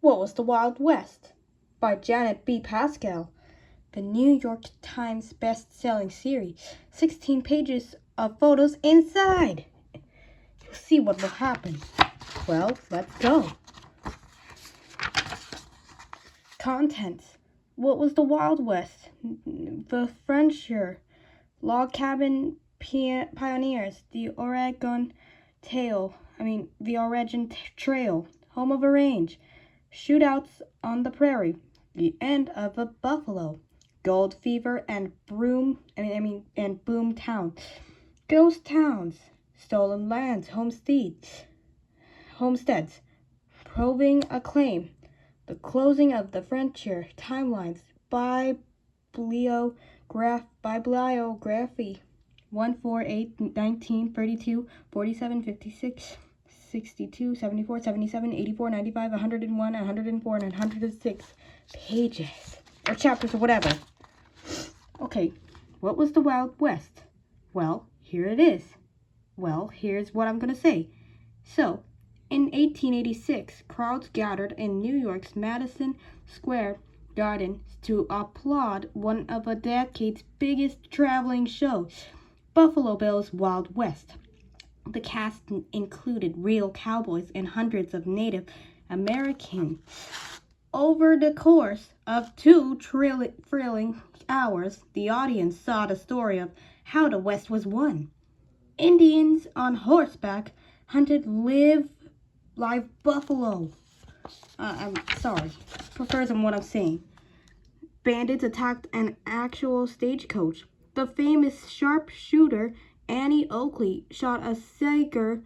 What was the Wild West? By Janet B. Pascal. The New York Times best-selling series. 16 pages of photos inside. You'll see what will happen. Well, let's go. Contents. What was the Wild West? The Frontier, log cabin pioneers, the Oregon Trail, home of a range, shootouts on the prairie, the end of a buffalo, gold fever and boom town, ghost towns, stolen lands, homesteads, proving a claim, the closing of the frontier, timelines, bibliography, 148, 19, 32, 47, 56, 62, 74, 77, 84, 95, 101, 104, and 106 pages, or chapters, or whatever. Okay, what was the Wild West? Well, here it is. Well, here's what I'm going to say. So, in 1886, crowds gathered in New York's Madison Square Garden to applaud one of a decade's biggest traveling shows, Buffalo Bill's Wild West. The cast included real cowboys and hundreds of Native Americans. Over the course of 2 thrilling hours, the audience saw the story of how the West was won. Indians on horseback hunted live buffalo. I'm sorry, prefers on what I'm saying. Bandits attacked an actual stagecoach. The famous sharpshooter Annie Oakley shot a saker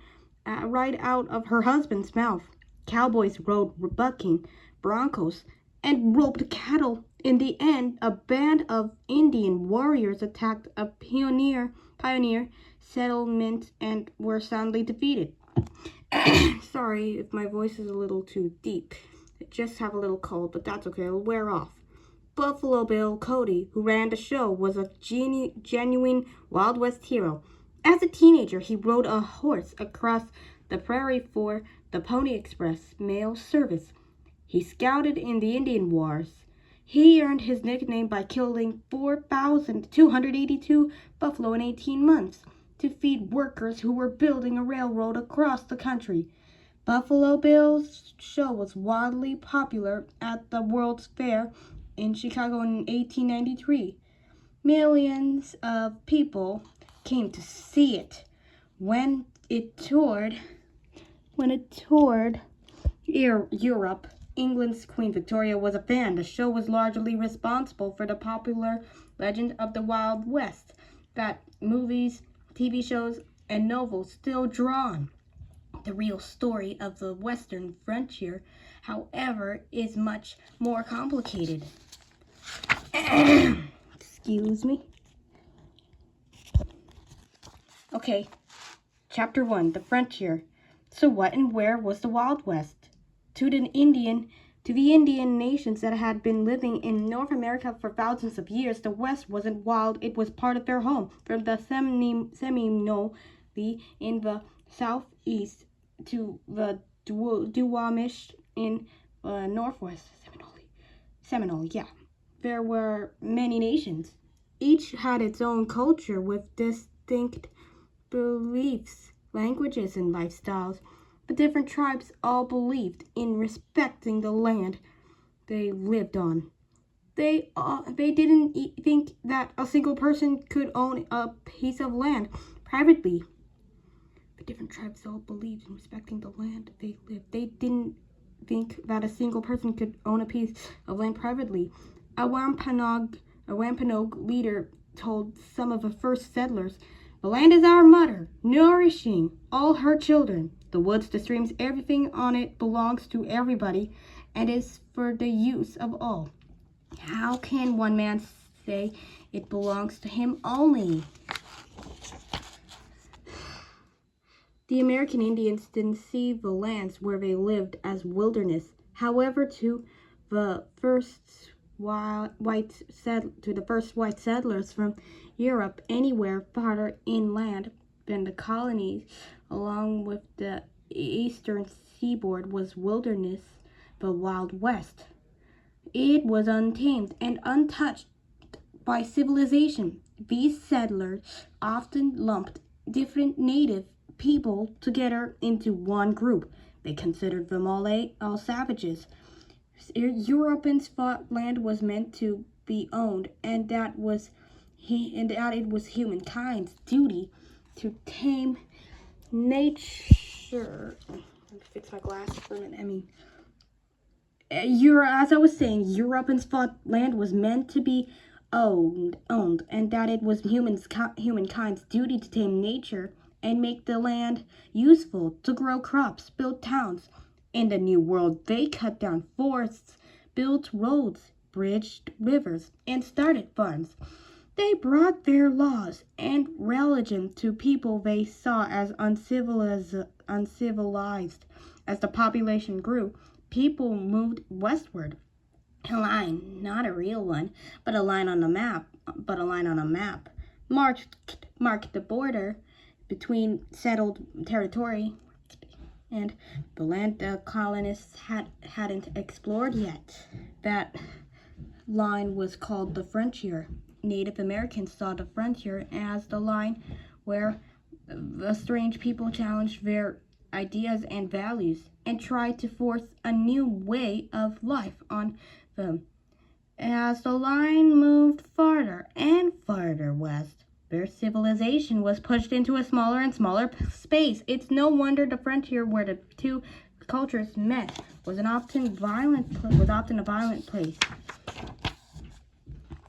right out of her husband's mouth. Cowboys rode bucking broncos and roped cattle. In the end, a band of Indian warriors attacked a pioneer settlement and were soundly defeated. Sorry if my voice is a little too deep. I just have a little cold, but that's okay. It'll wear off. Buffalo Bill Cody, who ran the show, was a genuine Wild West hero. As a teenager, he rode a horse across the prairie for the Pony Express mail service. He scouted in the Indian Wars. He earned his nickname by killing 4,282 buffalo in 18 months to feed workers who were building a railroad across the country. Buffalo Bill's show was wildly popular at the World's Fair in Chicago in 1893. Millions of people came to see it. When it toured Europe, England's Queen Victoria was a fan. The show was largely responsible for the popular legend of the Wild West that movies, TV shows, and novels still draw on. The real story of the Western frontier, however, is much more complicated. Excuse me. Okay, Chapter 1, The Frontier. So what and where was the Wild West? To the Indian nations that had been living in North America for thousands of years, the West wasn't wild, it was part of their home. From the Seminole in the southeast to the Duwamish in northwest. Seminole, yeah. There were many nations. Each had its own culture with distinct beliefs, languages, and lifestyles. The different tribes all believed in respecting the land they lived on. They didn't think that a single person could own a piece of land privately. The different tribes all believed in respecting the land they lived. They didn't think that a single person could own a piece of land privately. A Wampanoag leader told some of the first settlers, "The land is our mother, nourishing all her children. The woods, the streams, everything on it belongs to everybody and is for the use of all. How can one man say it belongs to him only?" The American Indians didn't see the lands where they lived as wilderness. However, to the first white settlers from Europe, anywhere farther inland than the colonies, along with the eastern seaboard, was wilderness. the Wild West. It was untamed and untouched by civilization. These settlers often lumped different native people together into one group. They considered them all savages. Europeans thought land was meant to be owned, and that it was humankind's duty to tame nature. Let me fix my glasses for a minute. As I was saying, Europeans thought land was meant to be owned, and that it was humankind's duty to tame nature and make the land useful to grow crops, build towns. In the New World, they cut down forests, built roads, bridged rivers, and started farms. They brought their laws and religion to people they saw as uncivilized. As the population grew, people moved westward. A line, not a real one, but a line on a map, marked the border between settled territory and the land the colonists hadn't explored yet. That line was called the frontier. Native Americans saw the frontier as the line where the strange people challenged their ideas and values and tried to force a new way of life on them. As the line moved farther and farther west, their civilization was pushed into a smaller and smaller space. It's no wonder the frontier where the two cultures met was often a violent place.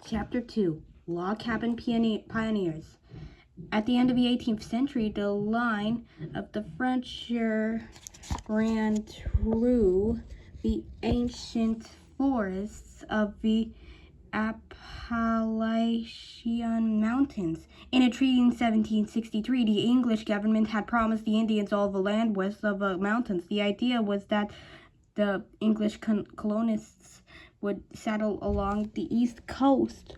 Chapter 2. Log Cabin Pioneers. At the end of the 18th century, the line of the frontier ran through the ancient forests of the Appalachian Mountains. In a treaty in 1763, the English government had promised the Indians all the land west of the mountains. The idea was that the English colonists would settle along the east coast.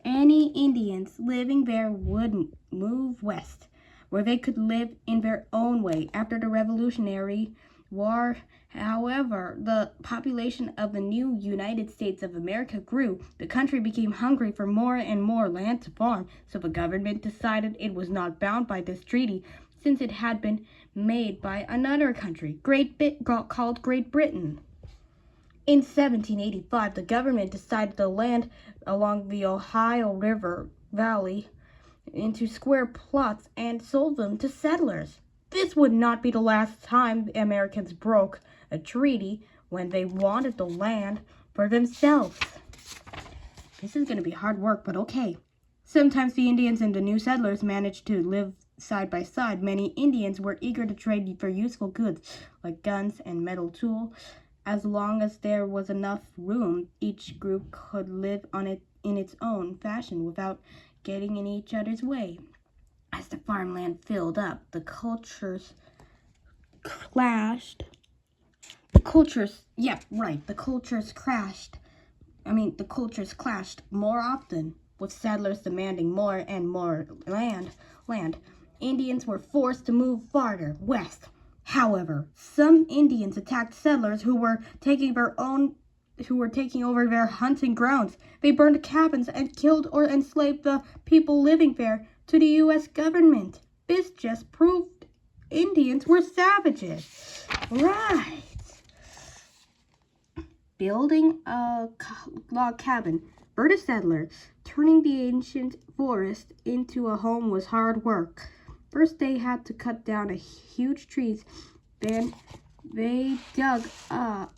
Any Indians living there would move west, where they could live in their own way. After the Revolutionary War, however, the population of the new United States of America grew. The country became hungry for more and more land to farm, so the government decided it was not bound by this treaty, since it had been made by another country, called Great Britain. In 1785, the government decided to land along the Ohio River Valley into square plots and sold them to settlers. This would not be the last time the Americans broke a treaty when they wanted the land for themselves. This is going to be hard work, but okay. Sometimes the Indians and the new settlers managed to live side by side. Many Indians were eager to trade for useful goods like guns and metal tools. As long as there was enough room, each group could live in its own fashion without getting in each other's way. As the farmland filled up, the cultures clashed. The cultures clashed more often, with settlers demanding more and more land. Indians were forced to move farther west. However, some Indians attacked settlers who were taking over their hunting grounds. They burned cabins and killed or enslaved the people living there to the U.S. government. This just proved Indians were savages. Right. Building a log cabin for the settler, turning the ancient forest into a home was hard work. First, they had to cut down huge trees. Then, they dug up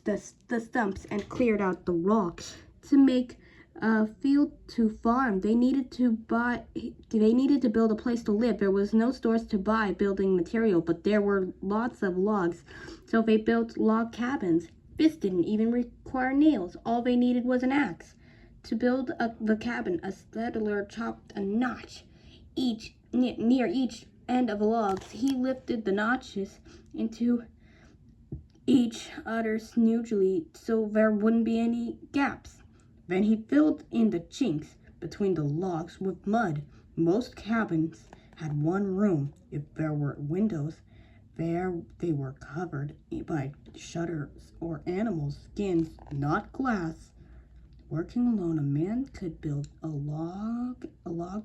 the stumps and cleared out the rocks to make a field to farm. They needed to build a place to live. There was no stores to buy building material, but there were lots of logs, so they built log cabins. This didn't even require nails. All they needed was an axe. To build the cabin, a settler chopped a notch near each end of the logs. He lifted the notches into each other smoothly so there wouldn't be any gaps. Then he filled in the chinks between the logs with mud. Most cabins had one room. If there were windows, they were covered by shutters or animal skins, not glass. Working alone, a man could build a log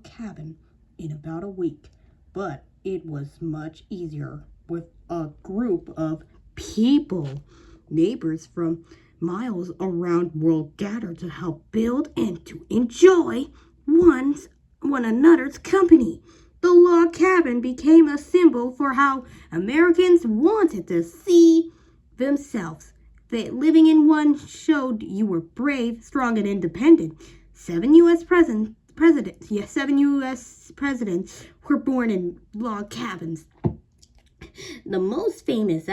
cabin in about a week, but it was much easier with a group of people. Neighbors from miles around world gathered to help build and to enjoy one another's company. The log cabin became a symbol for how Americans wanted to see themselves. That living in one showed you were brave, strong, and independent. Seven U.S. presidents were born in log cabins. The most famous is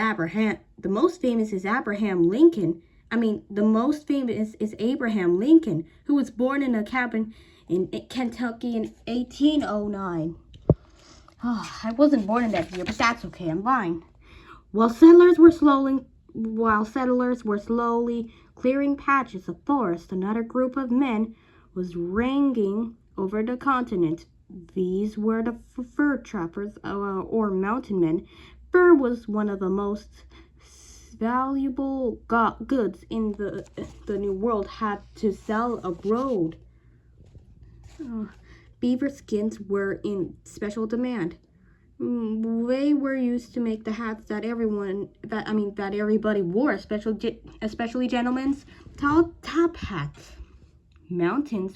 Abraham Lincoln. The most famous is Abraham Lincoln, who was born in a cabin in Kentucky in 1809. Oh, I wasn't born in that year, but that's okay. I'm fine. While settlers were slowly clearing patches of forest, another group of men was ranging over the continent. These were the fur trappers, or mountain men. Fur was one of the most valuable goods in the New World, had to sell abroad. Beaver skins were in special demand. They were used to make the hats that everybody wore, especially gentlemen's tall top hats. Mountain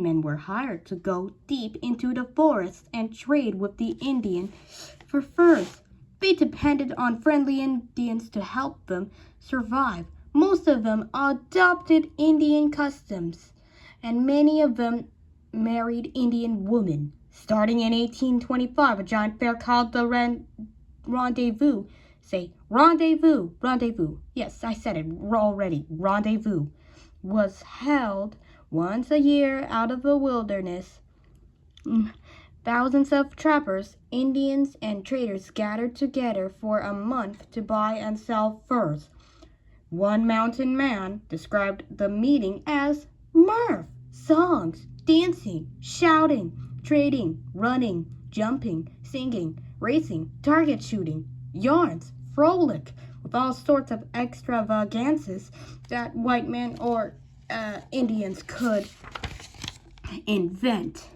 men were hired to go deep into the forest and trade with the Indian for furs. They depended on friendly Indians to help them survive. Most of them adopted Indian customs, and many of them married Indian women. Starting in 1825, a giant fair called the Rendezvous. Say, rendezvous, rendezvous. Yes, I said it already. Rendezvous was held once a year out of the wilderness. Thousands of trappers, Indians, and traders gathered together for a month to buy and sell furs. One mountain man described the meeting as mirth, songs, dancing, shouting, trading, running, jumping, singing, racing, target shooting, yarns, frolic, with all sorts of extravagances that white men or Indians could invent.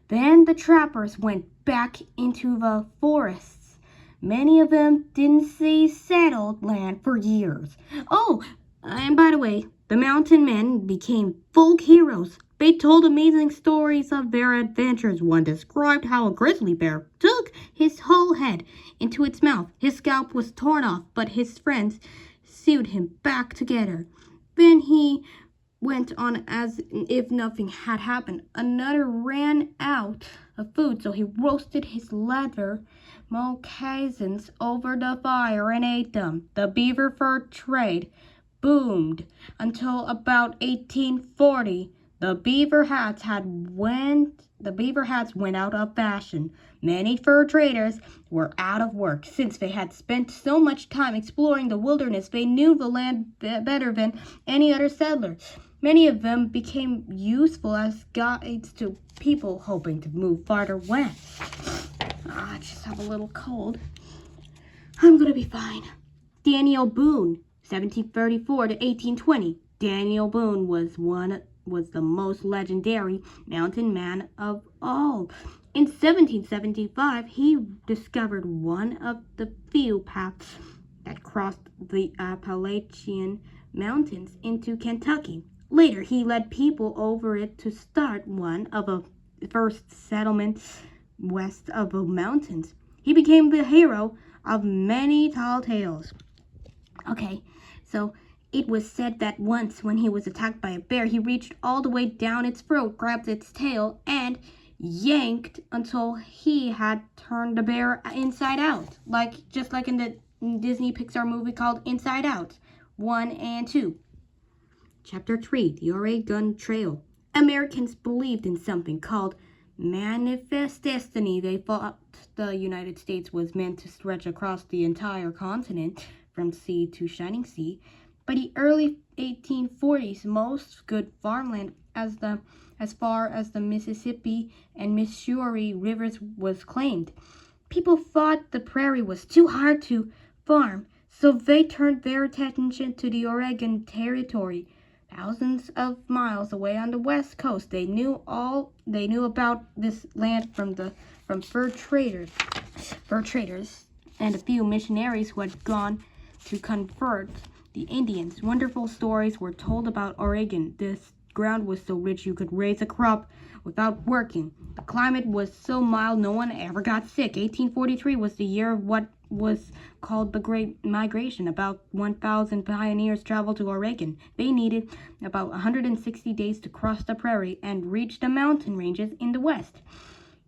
Then the trappers went back into the forests. Many of them didn't see settled land for years. Oh, and by the way, the mountain men became folk heroes. They told amazing stories of their adventures. One described how a grizzly bear took his whole head into its mouth. His scalp was torn off, but his friends sewed him back together. Then he went on as if nothing had happened. Another ran out of food, so he roasted his leather moccasins over the fire and ate them. The beaver fur trade boomed until about 1840. The beaver hats went out of fashion. Many fur traders were out of work. Since they had spent so much time exploring the wilderness, they knew the land better than any other settler. Many of them became useful as guides to people hoping to move farther west. I just have a little cold. I'm gonna be fine. Daniel Boone, 1734 to 1820. Daniel Boone was the most legendary mountain man of all. In 1775, he discovered one of the few paths that crossed the Appalachian Mountains into Kentucky. Later, he led people over it to start one of the first settlements west of the mountains. He became the hero of many tall tales. Okay, so it was said that once when he was attacked by a bear, he reached all the way down its throat, grabbed its tail, and yanked until he had turned the bear inside out. Just like in the Disney Pixar movie called Inside Out 1 and 2. Chapter 3, the Oregon Trail. Americans believed in something called manifest destiny. They thought the United States was meant to stretch across the entire continent from sea to shining sea. By the early 1840s, most good farmland as far as the Mississippi and Missouri rivers was claimed. People thought the prairie was too hard to farm, So they turned their attention to the Oregon Territory, thousands of miles away on the west coast. They knew about this land from fur traders, and a few missionaries who had gone to convert the Indians. Wonderful stories were told about Oregon. This ground was so rich you could raise a crop without working. The climate was so mild no one ever got sick. 1843 was the year of what was called the Great Migration. About 1,000 pioneers traveled to Oregon. They needed about 160 days to cross the prairie and reach the mountain ranges in the west.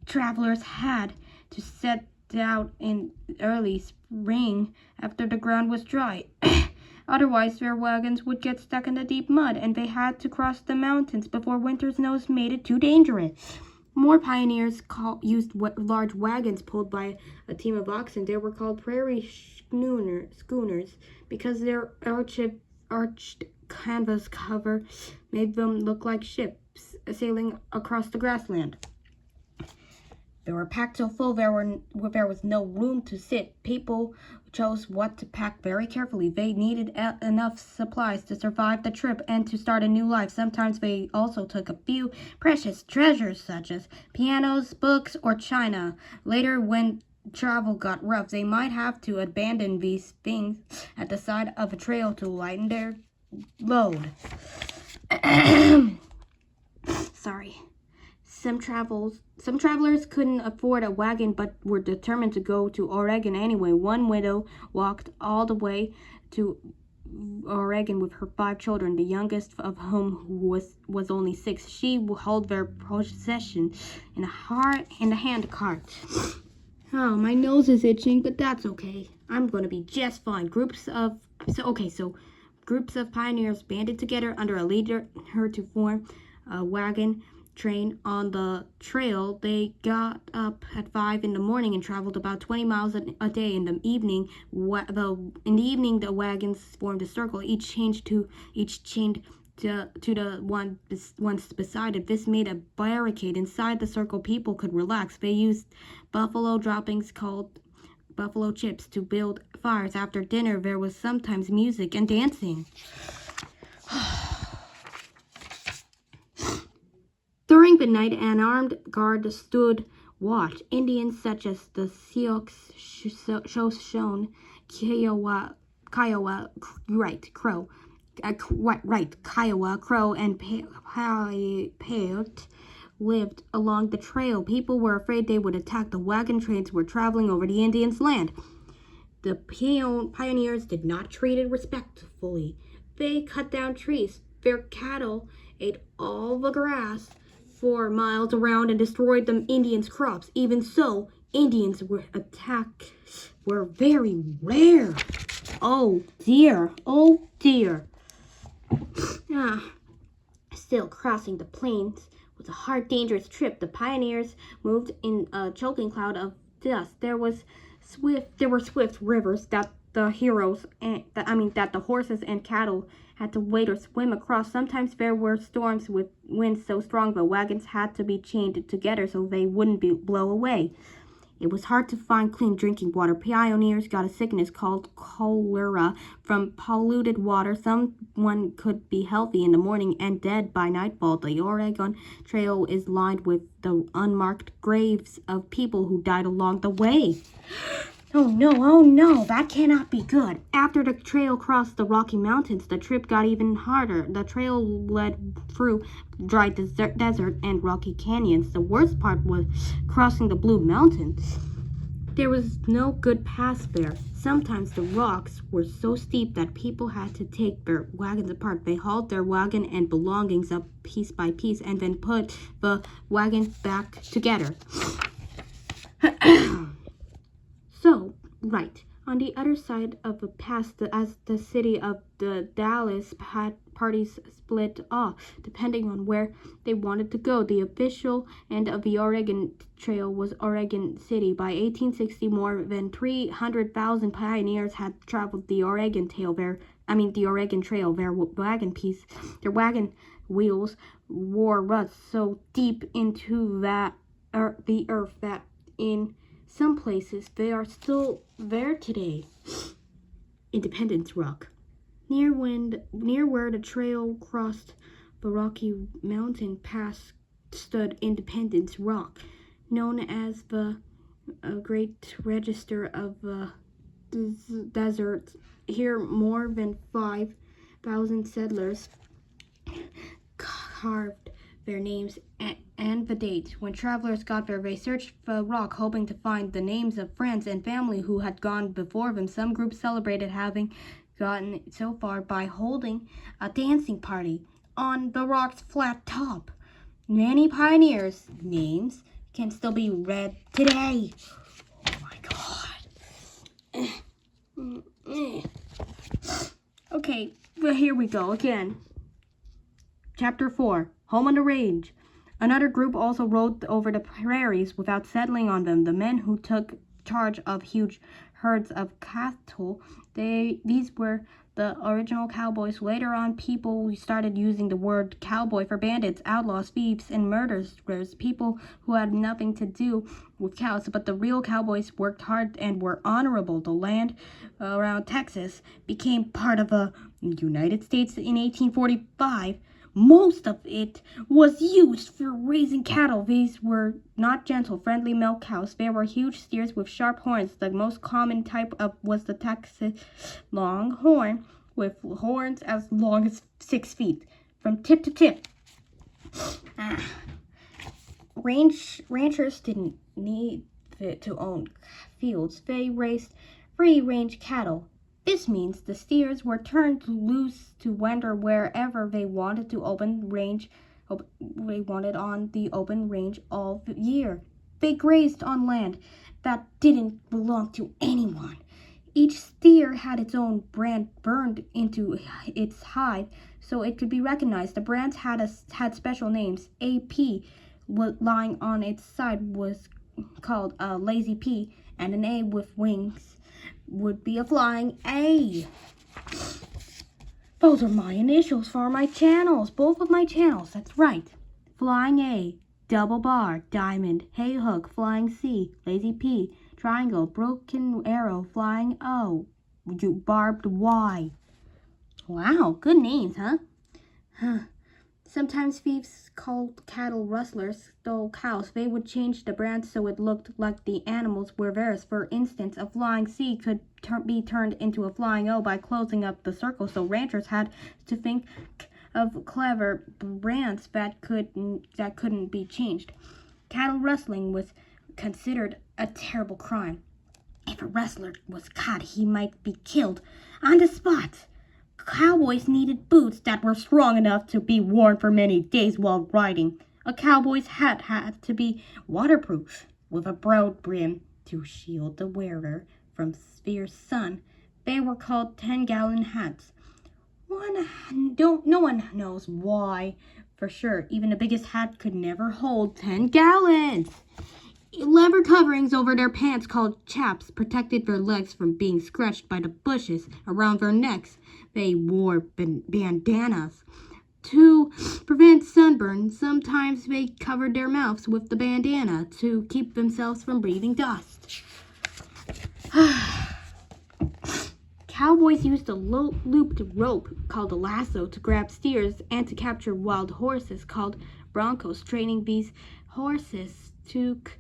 Travelers had to set out in early spring after the ground was dry. Otherwise, their wagons would get stuck in the deep mud, and they had to cross the mountains before winter snows made it too dangerous. More pioneers used large wagons pulled by a team of oxen. They were called prairie schooners because their arched canvas cover made them look like ships sailing across the grassland. They were packed so full there was no room to sit. People chose what to pack very carefully. They needed enough supplies to survive the trip and to start a new life. Sometimes they also took a few precious treasures such as pianos, books, or china. Later, when travel got rough, they might have to abandon these things at the side of a trail to lighten their load. Sorry. Some travelers couldn't afford a wagon but were determined to go to Oregon anyway. One widow walked all the way to Oregon with her 5 children, the youngest of whom was only 6. She held their possession in a hand cart. Oh, my nose is itching, but that's okay. I'm going to be just fine. Groups of pioneers banded together under a leader to form a wagon train on the trail. They got up at 5 in the morning and traveled about 20 miles a day. In the evening, the wagons formed a circle, each chained to the ones beside it. This made a barricade. Inside the circle, people could relax. They used buffalo droppings called buffalo chips to build fires. After dinner, there was sometimes music and dancing. During the night, an armed guard stood watch. Indians such as the Sioux, Shoshone, Kiowa, Crow, and Paiute lived along the trail. People were afraid they would attack the wagon trains who were traveling over the Indians' land. The pioneers did not treat it respectfully. They cut down trees. Their cattle ate all the grass 4 miles around and destroyed the Indians' crops. Even so, Indians were very rare. Oh dear. Still, crossing the plains was a hard, dangerous trip. The pioneers moved in a choking cloud of dust. There were swift rivers that the horses and cattle had to wade or swim across. Sometimes there were storms with winds so strong the wagons had to be chained together so they wouldn't blow away. It was hard to find clean drinking water. Pioneers got a sickness called cholera from polluted water. Someone could be healthy in the morning and dead by nightfall. The Oregon Trail is lined with the unmarked graves of people who died along the way. Oh no, that cannot be good. After the trail crossed the Rocky Mountains, the trip got even harder. The trail led through dry desert and rocky canyons. The worst part was crossing the Blue Mountains. There was no good pass there. Sometimes the rocks were so steep that people had to take their wagons apart. They hauled their wagon and belongings up piece by piece and then put the wagon back together. On the other side of the pass, as the city of the Dallas parties split off, depending on where they wanted to go. The official end of the Oregon Trail was Oregon City. By 1860, more than 300,000 pioneers had traveled the Oregon Trail. Their wagon wheels wore rust so deep into the earth that in some places they are still there today. Independence Rock. Near where the trail crossed the Rocky Mountain Pass stood Independence Rock, known as the Great Register of the Desert. Here, more than 5,000 settlers carved their names and the date. When travelers got there, they searched the rock, hoping to find the names of friends and family who had gone before them. Some groups celebrated having gotten so far by holding a dancing party on the rock's flat top. Many pioneers' names can still be read today. Oh my God. Okay, well, here we go again. Chapter 4, Home on the Range. Another group also rode over the prairies without settling on them. The men who took charge of huge herds of cattle, these were the original cowboys. Later on, people started using the word cowboy for bandits, outlaws, thieves, and murderers, people who had nothing to do with cows. But the real cowboys worked hard and were honorable. The land around Texas became part of the United States in 1845. Most of it was used for raising cattle. These were not gentle, friendly milk cows. There were huge steers with sharp horns. The most common type was the Texas Longhorn, with horns as long as 6 feet, from tip to tip. Ranchers didn't need to own fields. They raised free-range cattle. This means the steers were turned loose to wander wherever they wanted on the open range all year. They grazed on land that didn't belong to anyone. Each steer had its own brand burned into its hide so it could be recognized. The brands had special names. AP, lying on its side, was called a lazy P, and an A with wings would be a flying A. Those are my initials for my channels. Both of my channels, that's right. Flying A, double bar, diamond, hay hook, flying C, lazy P, triangle, broken arrow, flying O, barbed Y. Wow, good names, huh? Sometimes thieves called cattle rustlers stole cows. They would change the brand so it looked like the animals were theirs. For instance, a flying C could be turned into a flying O by closing up the circle, so ranchers had to think of clever brands that couldn't be changed. Cattle rustling was considered a terrible crime. If a rustler was caught, he might be killed on the spot. Cowboys needed boots that were strong enough to be worn for many days while riding. A cowboy's hat had to be waterproof, with a broad brim to shield the wearer from fierce sun. They were called 10-gallon hats. No one knows why for sure. Even the biggest hat could never hold 10 gallons. Leather coverings over their pants called chaps protected their legs from being scratched by the bushes around their necks. They wore bandanas to prevent sunburn. Sometimes they covered their mouths with the bandana to keep themselves from breathing dust. Cowboys used a looped rope called a lasso to grab steers and to capture wild horses called broncos. Training these horses took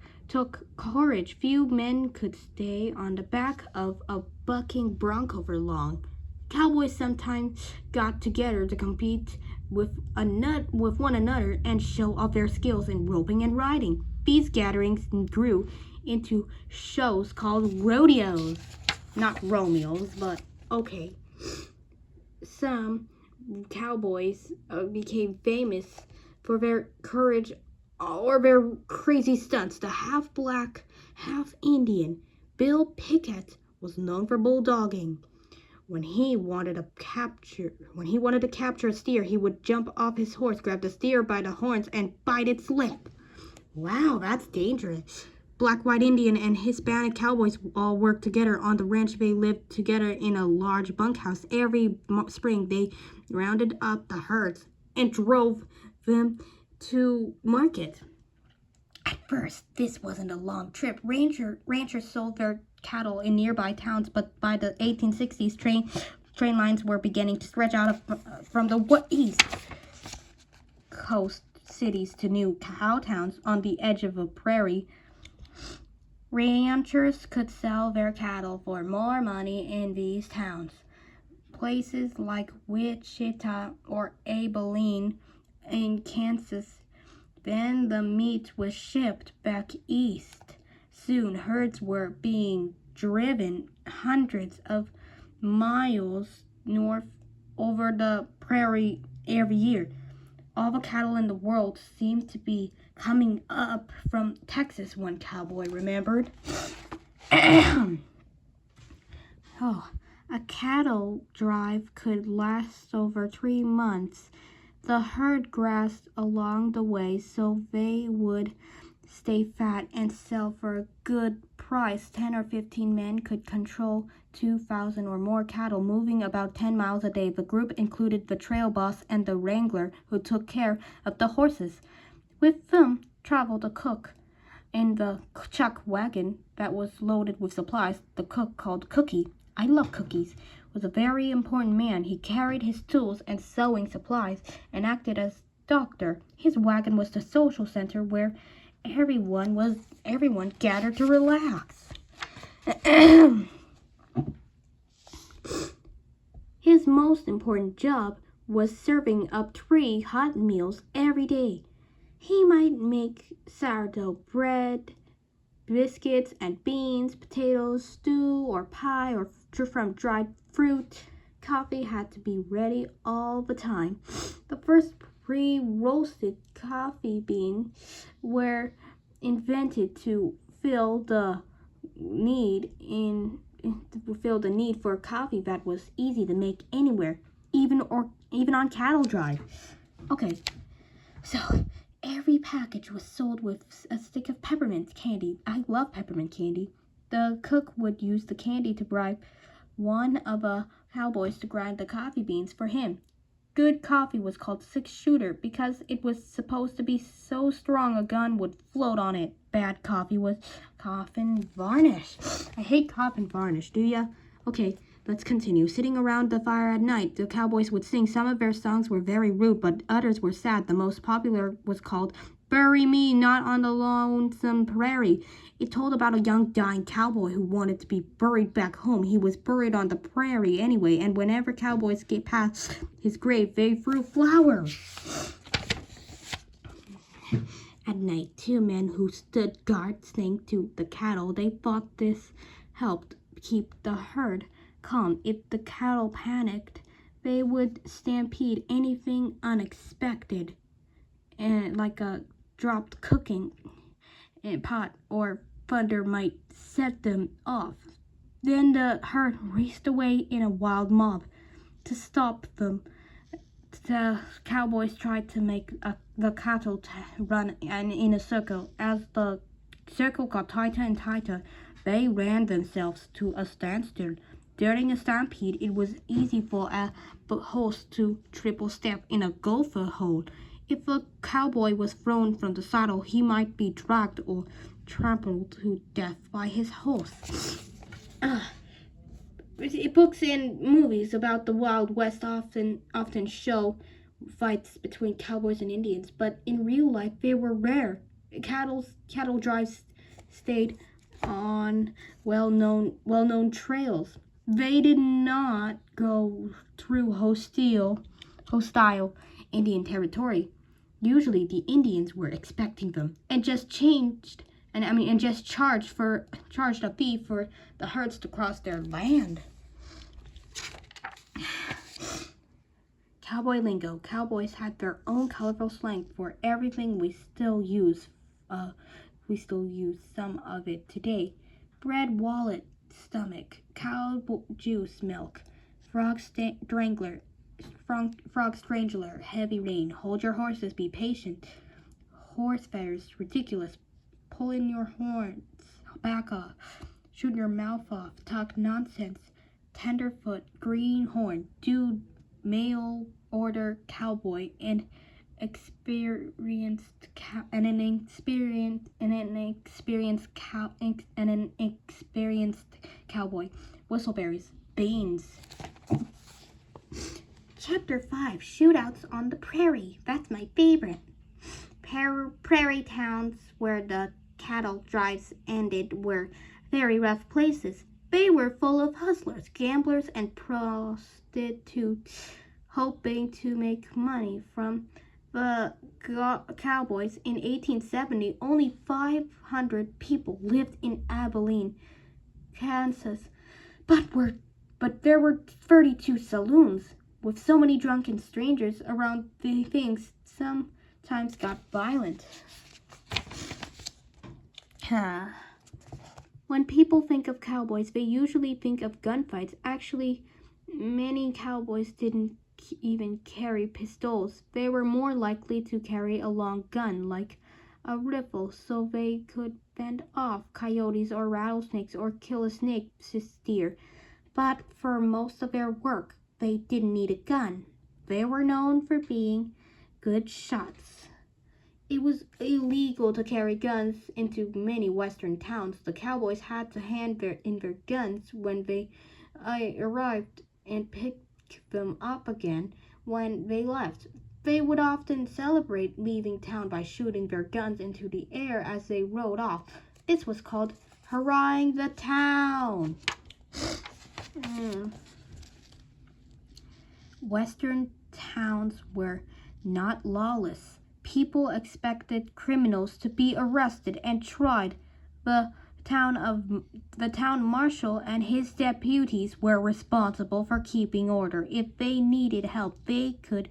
courage. Few men could stay on the back of a bucking bronco for long. Cowboys sometimes got together to compete with one another and show off their skills in roping and riding. These gatherings grew into shows called rodeos. Not Romeos, but okay. Some cowboys became famous for their courage or their crazy stunts. The half-black, half-Indian Bill Pickett was known for bulldogging. When he wanted to capture a steer, he would jump off his horse, grab the steer by the horns, and bite its lip. Wow, that's dangerous. Black, white Indian, and Hispanic cowboys all worked together on the ranch. They lived together in a large bunkhouse. Every spring, they rounded up the herds and drove them to market. At first, this wasn't a long trip. Ranchers sold their cattle in nearby towns, but by the 1860s, train lines were beginning to stretch out from the east coast cities to new cow towns on the edge of a prairie. Ranchers could sell their cattle for more money in these towns. Places like Wichita or Abilene in Kansas. Then the meat was shipped back east. Soon herds were being driven hundreds of miles north over the prairie every year. All the cattle in the world seemed to be coming up from Texas, one cowboy remembered. Oh, a cattle drive could last over 3 months. The herd grazed along the way so they would stay fat and sell for a good price. 10 or 15 men could control 2,000 or more cattle, moving about 10 miles a day. The group included the trail boss and the wrangler who took care of the horses. With them traveled a cook in the chuck wagon that was loaded with supplies. The cook, called Cookie, I love cookies, was a very important man. He carried his tools and sewing supplies and acted as doctor. His wagon was the social center where everyone gathered to relax. His most important job was serving up 3 hot meals every day. He might make sourdough bread, biscuits and beans, potatoes, stew or pie, or from dried fruit. Coffee had to be ready all the time. The first pre-roasted coffee beans were invented to fill the need for coffee that was easy to make anywhere, even on cattle drive. Okay, so every package was sold with a stick of peppermint candy. I love peppermint candy. The cook would use the candy to bribe one of the cowboys to grind the coffee beans for him. Good coffee was called 6-shooter because it was supposed to be so strong a gun would float on it. Bad coffee was coffin varnish. I hate coffin varnish, do ya? Okay, let's continue. Sitting around the fire at night, the cowboys would sing. Some of their songs were very rude, but others were sad. The most popular was called Bury Me Not on the Lonesome Prairie. It told about a young dying cowboy who wanted to be buried back home. He was buried on the prairie anyway, and whenever cowboys get past his grave, they threw flowers. At night, 2 men who stood guard sang to the cattle. They thought this helped keep the herd calm. If the cattle panicked, they would stampede anything unexpected, and like a dropped cooking pot or thunder might set them off. Then the herd raced away in a wild mob. To stop them, the cowboys tried to make the cattle run in a circle. As the circle got tighter and tighter, they ran themselves to a standstill. During a stampede, it was easy for a horse to triple step in a gopher hole. If a cowboy was thrown from the saddle, he might be dragged or trampled to death by his horse. Books and movies about the Wild West often show fights between cowboys and Indians, but in real life they were rare. Cattle drives stayed on well-known trails. They did not go through hostile Indian territory. Usually the Indians were expecting them and just charged a fee for the herds to cross their land. Cowboy lingo. Cowboys had their own colorful slang for everything. We still use some of it today. Bread, wallet, stomach, cow juice, milk, frog strangler, heavy rain, hold your horses, be patient, horse feathers, ridiculous, pull in your horns, back off, shoot your mouth off, talk nonsense, tenderfoot, greenhorn, dude, mail order, cowboy, and experienced cowboy. Whistleberries, beans. Chapter 5, Shootouts on the Prairie. That's my favorite. Prairie towns where the cattle drives ended were very rough places. They were full of hustlers, gamblers, and prostitutes hoping to make money from the cowboys. In 1870, only 500 people lived in Abilene, Kansas, but there were 32 saloons. With so many drunken strangers around, the things sometimes got violent. When people think of cowboys, they usually think of gunfights. Actually, many cowboys didn't even carry pistols. They were more likely to carry a long gun, like a rifle, so they could fend off coyotes or rattlesnakes or kill a snake deer. But for most of their work, they didn't need a gun. They were known for being good shots. It was illegal to carry guns into many western towns. The cowboys had to hand in their guns when they arrived and pick them up again when they left. They would often celebrate leaving town by shooting their guns into the air as they rode off. This was called hurrahing the town. Western towns were not lawless. People expected criminals to be arrested and tried. The town marshal and his deputies were responsible for keeping order. If they needed help, they could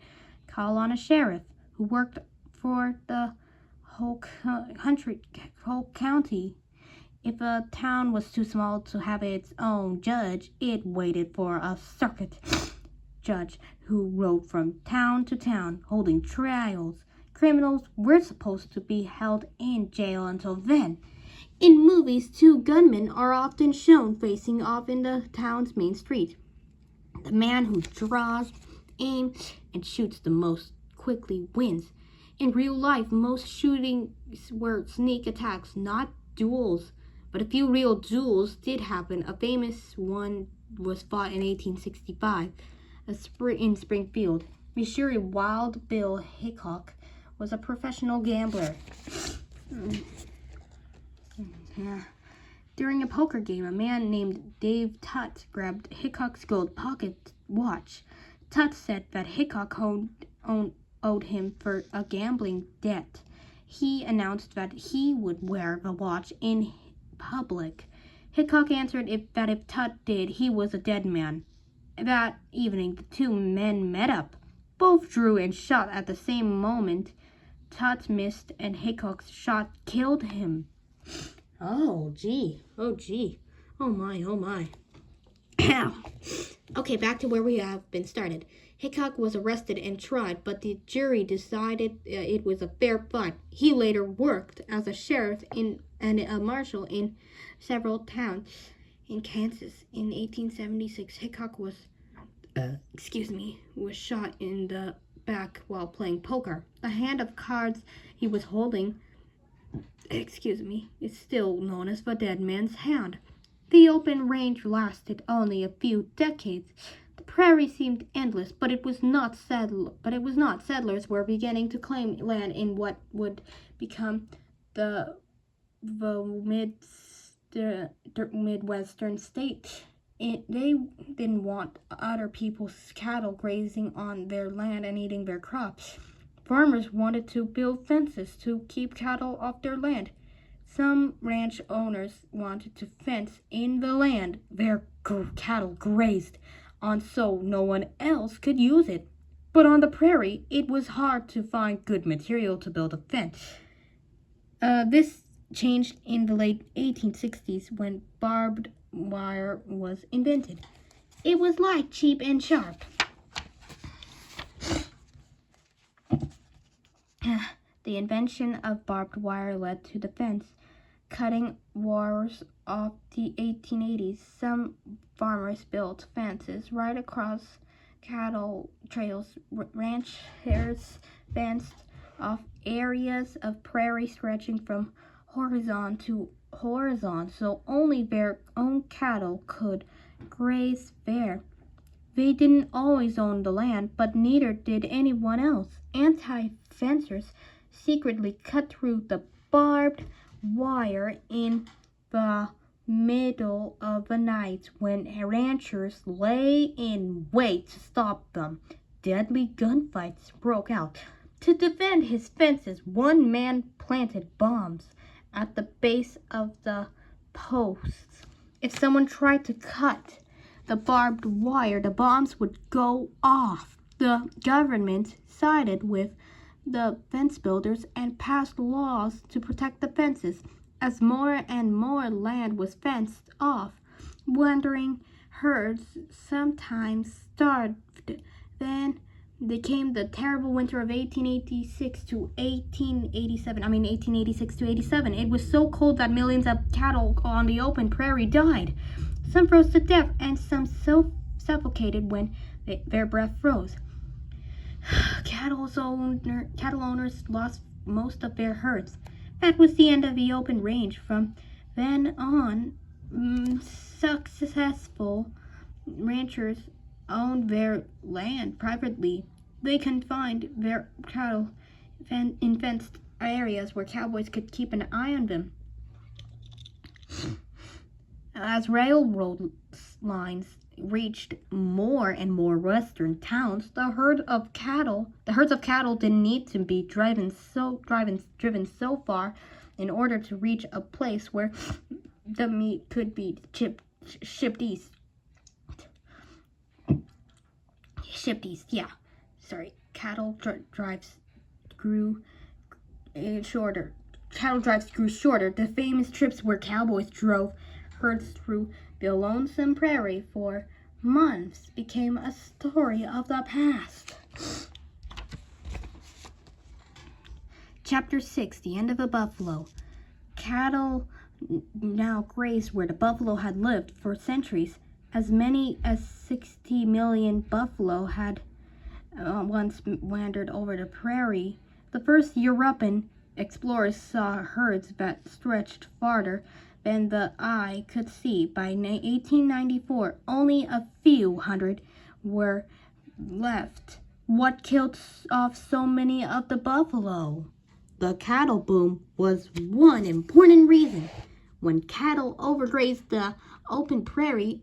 call on a sheriff who worked for the whole county. If a town was too small to have its own judge, it waited for a circuit judge who rode from town to town holding trials. Criminals were supposed to be held in jail until then. In movies, two gunmen are often shown facing off in the town's main street. The man who draws, aims, and shoots the most quickly wins. In real life, most shootings were sneak attacks, not duels. But a few real duels did happen. A famous one was fought in 1865 in Springfield, Missouri. Wild Bill Hickok was a professional gambler. During a poker game, a man named Dave Tutt grabbed Hickok's gold pocket watch. Tutt said that Hickok owed him for a gambling debt. He announced that he would wear the watch in public. Hickok answered that if Tutt did, he was a dead man. That evening, the two men met up. Both drew and shot at the same moment. Tutt missed, and Hickok's shot killed him. Oh, gee. Oh, my. Ow. Okay, back to where we have been started. Hickok was arrested and tried, but the jury decided it was a fair fight. He later worked as a sheriff and a marshal in several towns in Kansas. In 1876, Hickok was shot in the back while playing poker. The hand of cards he was holding, is still known as the dead man's hand. The open range lasted only a few decades. The prairie seemed endless, but it was not settlers were beginning to claim land in what would become the Midwestern state. They didn't want other people's cattle grazing on their land and eating their crops. Farmers wanted to build fences to keep cattle off their land. Some ranch owners wanted to fence in the land their cattle grazed on so no one else could use it. But on the prairie, it was hard to find good material to build a fence. This changed in the late 1860s when barbed wire was invented. It was light, cheap, and sharp. The invention of barbed wire led to the fence cutting wars of the 1880s. Some farmers built fences right across cattle trails, ranchers fenced off areas of prairie stretching from horizon to horizon, so only their own cattle could graze there. They didn't always own the land, but neither did anyone else. Anti-fencers secretly cut through the barbed wire in the middle of the night when ranchers lay in wait to stop them. Deadly gunfights broke out. To defend his fences, one man planted bombs at the base of the posts. If someone tried to cut the barbed wire, the bombs would go off. The government sided with the fence builders and passed laws to protect the fences. As more and more land was fenced off, wandering herds sometimes starved. Then came the terrible winter of 1886 to 87. It was so cold that millions of cattle on the open prairie died. Some froze to death, and some so suffocated when their breath froze. Cattle owners lost most of their herds. That was the end of the open range. From then on, successful ranchers owned their land privately. They confined their cattle in fenced areas where cowboys could keep an eye on them. As railroad lines reached more and more western towns, the herds of cattle didn't need to be driven so far in order to reach a place where the meat could be shipped east. Cattle drives grew shorter. The famous trips where cowboys drove herds through the lonesome prairie for months became a story of the past. Chapter 6, The End of the Buffalo. Cattle now grazed where the buffalo had lived for centuries. As many as 60 million buffalo had once wandered over the prairie. The first European explorers saw herds that stretched farther than the eye could see. By 1894, only a few hundred were left. What killed off so many of the buffalo? The cattle boom was one important reason. When cattle overgrazed the open prairie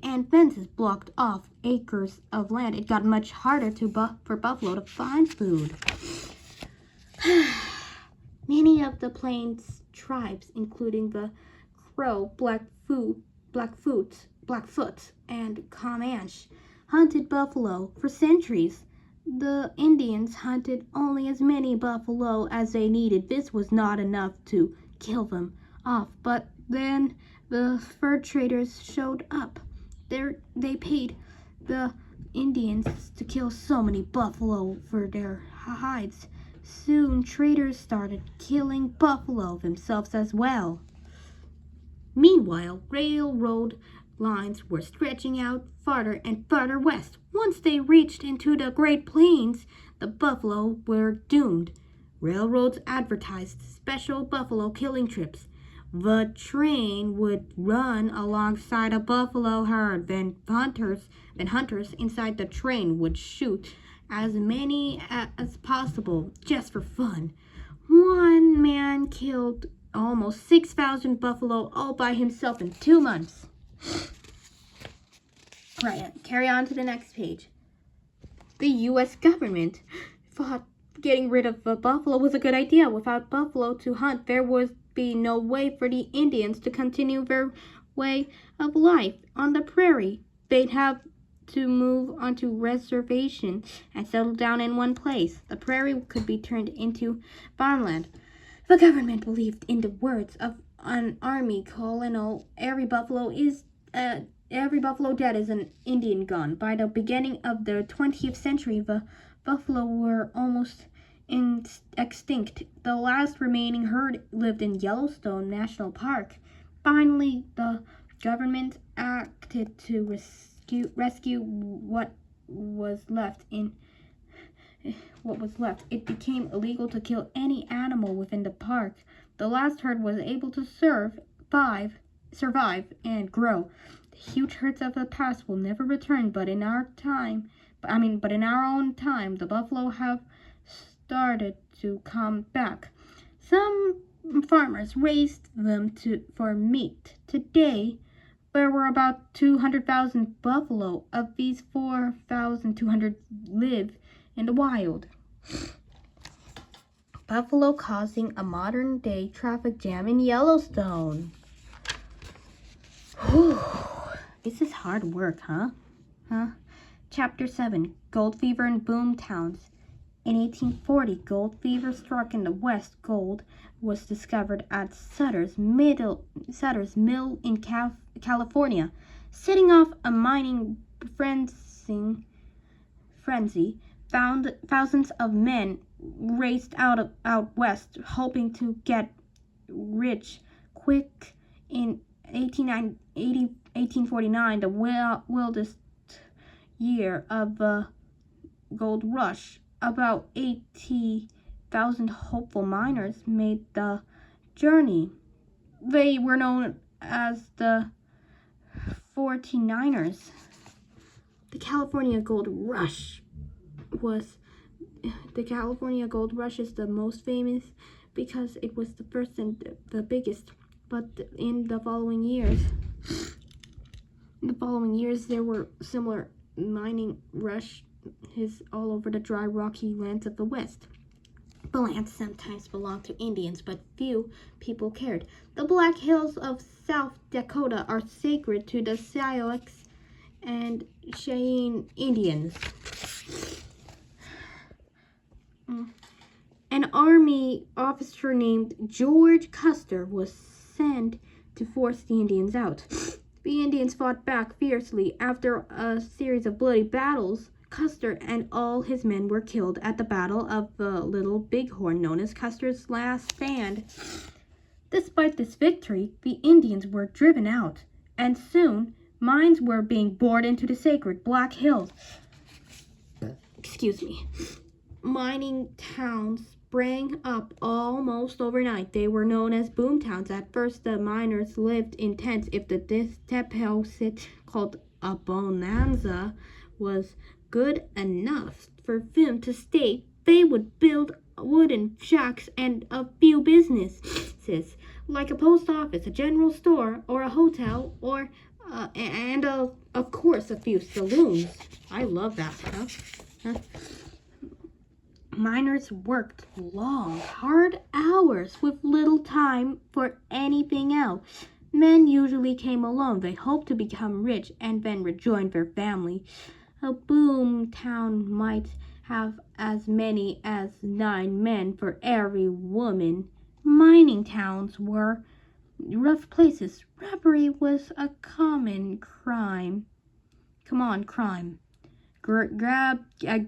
and fences blocked off acres of land, it got much harder for buffalo to find food. Many of the plains tribes, including the Crow, Blackfoot, and Comanche, hunted buffalo for centuries. The Indians hunted only as many buffalo as they needed. This was not enough to kill them off, but then the fur traders showed up. They paid the Indians to kill so many buffalo for their hides. Soon traders started killing buffalo themselves as well. Meanwhile, railroad lines were stretching out farther and farther west. Once they reached into the Great Plains, the buffalo were doomed. Railroads advertised special buffalo killing trips. The train would run alongside a buffalo herd. Then hunters inside the train would shoot as many as possible just for fun. One man killed almost 6,000 buffalo all by himself in 2 months. Right, carry on to the next page. The U.S. government thought getting rid of the buffalo was a good idea. Without buffalo to hunt, there would be no way for the Indians to continue their way of life on the prairie. They'd have to move onto reservation and settle down in one place. The prairie could be turned into farmland. The government believed in the words of an army colonel, every buffalo dead is an Indian gone. By the beginning of the 20th century, the buffalo were almost extinct. The last remaining herd lived in Yellowstone National Park. Finally, the government acted to rescue what was left. It became illegal to kill any animal within the park. The last herd was able to survive and grow. The huge herds of the past will never return, but in our own time, the buffalo have started to come back. Some farmers raised them for meat. Today, there were about 200,000 buffalo. Of these, 4,200 live in the wild. Buffalo causing a modern-day traffic jam in Yellowstone. Whew. This is hard work, huh? Chapter 7, Gold Fever in Boom Towns. In 1840, gold fever struck in the West. Gold was discovered at Sutter's Mill in California. Setting off a mining frenzy, thousands of men raced out west, hoping to get rich quick. In 1849, the wildest year of the gold rush, about 80,000 hopeful miners made the journey. They were known as the 49ers. The California Gold Rush is the most famous because it was the first and the biggest. But in the following years, there were similar mining rushes all over the dry, rocky lands of the West. The lands sometimes belonged to Indians, but few people cared. The Black Hills of South Dakota are sacred to the Sioux and Cheyenne Indians. An army officer named George Custer was sent to force the Indians out. The Indians fought back fiercely. After a series of bloody battles, Custer and all his men were killed at the Battle of the Little Bighorn, known as Custer's Last Stand. Despite this victory, the Indians were driven out, and soon mines were being bored into the sacred Black Hills. Mining towns sprang up almost overnight. They were known as boom towns. At first, the miners lived in tents. If the deposit called a bonanza was good enough for them to stay, they would build wooden shacks and a few businesses, like a post office, a general store, or a hotel, and of course, a few saloons. I love that stuff. Miners worked long, hard hours with little time for anything else. Men usually came alone. They hoped to become rich and then rejoin their family. A boom town might have as many as 9 men for every woman. Mining towns were rough places. Robbery was a common crime.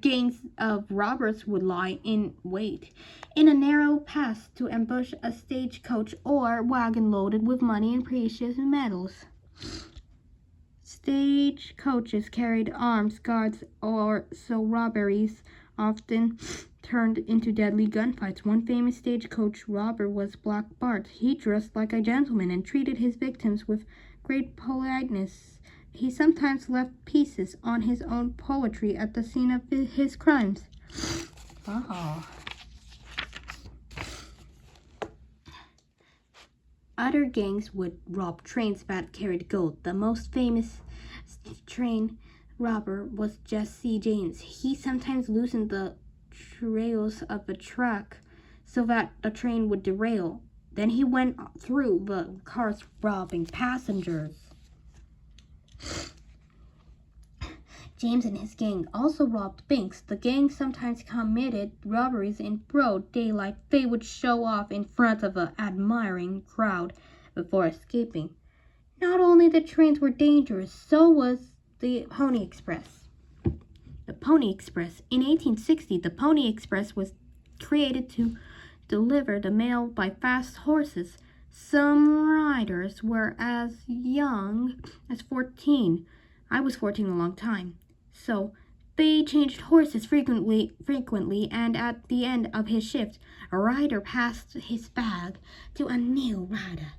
Gangs of robbers would lie in wait in a narrow pass to ambush a stagecoach or wagon loaded with money and precious metals. Stagecoaches carried armed guards, so robberies often turned into deadly gunfights. One famous stagecoach robber was Black Bart. He dressed like a gentleman and treated his victims with great politeness. He sometimes left pieces on his own poetry at the scene of his crimes. Other gangs would rob trains that carried gold. The most famous train robber was Jesse James. He sometimes loosened the trails of the track so that the train would derail. Then he went through the cars robbing passengers. James and his gang also robbed banks. The gang sometimes committed robberies in broad daylight. They would show off in front of an admiring crowd before escaping. Not only the trains were dangerous, so was the Pony Express. The Pony Express. In 1860, the Pony Express was created to deliver the mail by fast horses. Some riders were as young as 14. I was 14 a long time. So they changed horses frequently, and at the end of his shift, a rider passed his bag to a new rider.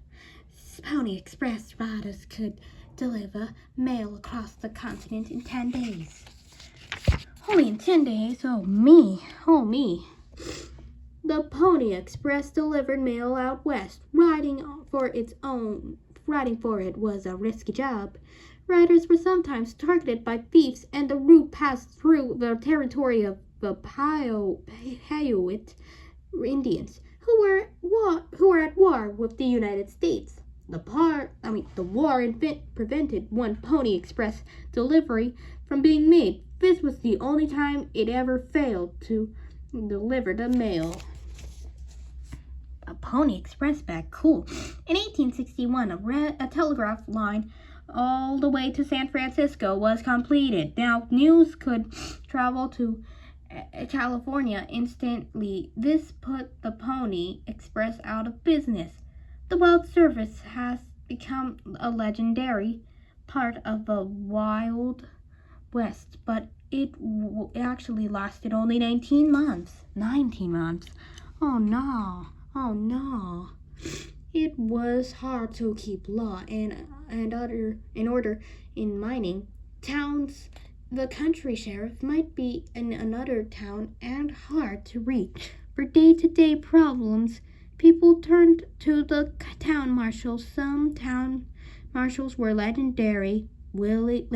Pony Express riders could deliver mail across the continent in 10 days. Only in 10 days? Oh me. The Pony Express delivered mail out west. Riding for it was a risky job. Riders were sometimes targeted by thieves, and the route passed through the territory of the Paiute Indians, who were at war with the United States. The war prevented one Pony Express delivery from being made. This was the only time it ever failed to deliver the mail. A Pony Express bag, cool. In 1861, a telegraph line all the way to San Francisco was completed. Now news could travel to California instantly. This put the Pony Express out of business. The Wild Service has become a legendary part of the Wild West, but it actually lasted only 19 months. 19 months. Oh no. It was hard to keep law and order in mining towns. The country sheriff might be in another town and hard to reach. For day-to-day problems, people turned to the town marshals. Some town marshals were legendary. Willie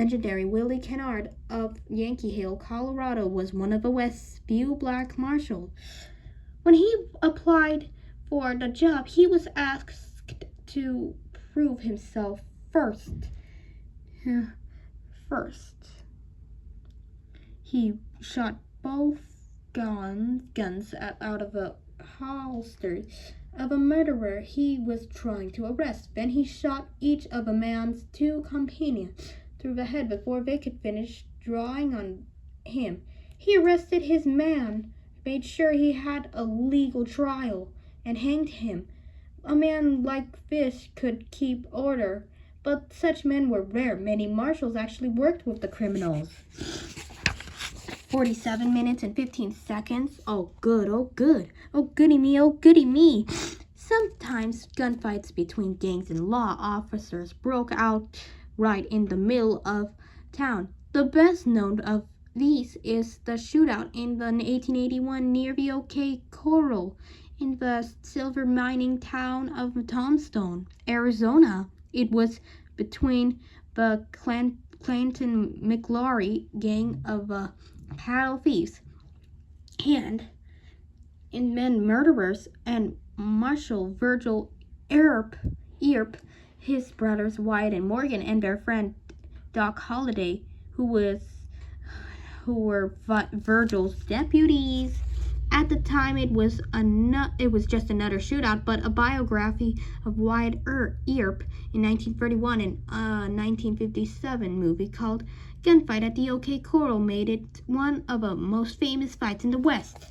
Kennard of Yankee Hill, Colorado, was one of the West's few black marshals. When he applied for the job, he was asked to prove himself first. He shot both guns out of the holsters of a murderer he was trying to arrest. Then he shot each of a man's two companions through the head before they could finish drawing on him. He arrested his man, made sure he had a legal trial, and hanged him. A man like this could keep order, but such men were rare. Many marshals actually worked with the criminals. 47 minutes and 15 seconds. Oh good. Oh goody me. Sometimes gunfights between gangs and law officers broke out right in the middle of town. The best known of these is the shootout in the 1881 near the OK Corral in the silver mining town of Tombstone, Arizona. It was between the Clanton McLaury gang of cattle thieves and men murderers and Marshal Virgil Earp, his brothers Wyatt and Morgan, and their friend Doc Holliday, who were Virgil's deputies. At the time, it was just another shootout, but a biography of Wyatt Earp in 1931 and a 1957 movie called Gunfight at the OK Corral made it one of the most famous fights in the West.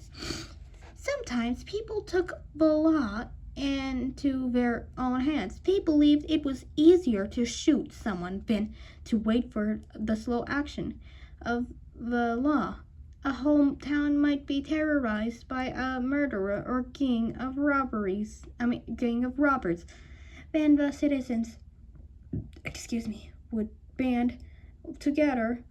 Sometimes people took the law into their own hands. They believed it was easier to shoot someone than to wait for the slow action of the law. A whole town might be terrorized by a murderer or gang of robbers. Then the citizens, would band together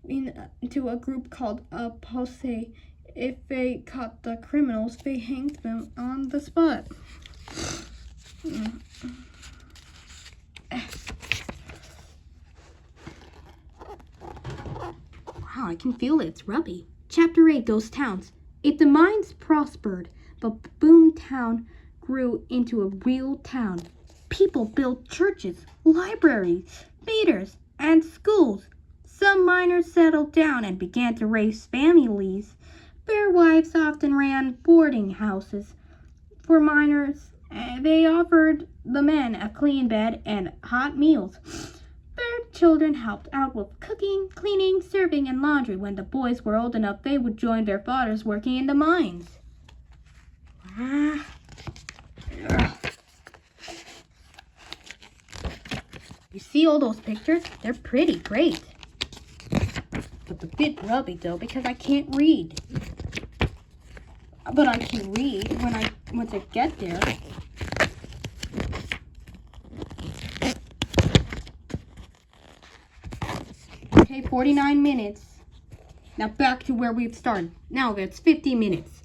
into a group called a posse. If they caught the criminals, they hanged them on the spot. Wow, I can feel it. It's rubby. Chapter 8, Ghost Towns. If the mines prospered, the boom town grew into a real town. People built churches, libraries, theaters, and schools. Some miners settled down and began to raise families. Their wives often ran boarding houses for miners. They offered the men a clean bed and hot meals. Their children helped out with cooking, cleaning, serving, and laundry. When the boys were old enough, they would join their fathers working in the mines. You see all those pictures? They're pretty great. But a bit rubby though because I can't read. But I can read once I get there. Okay, 49 minutes. Now back to where we've started. Now it's 50 minutes.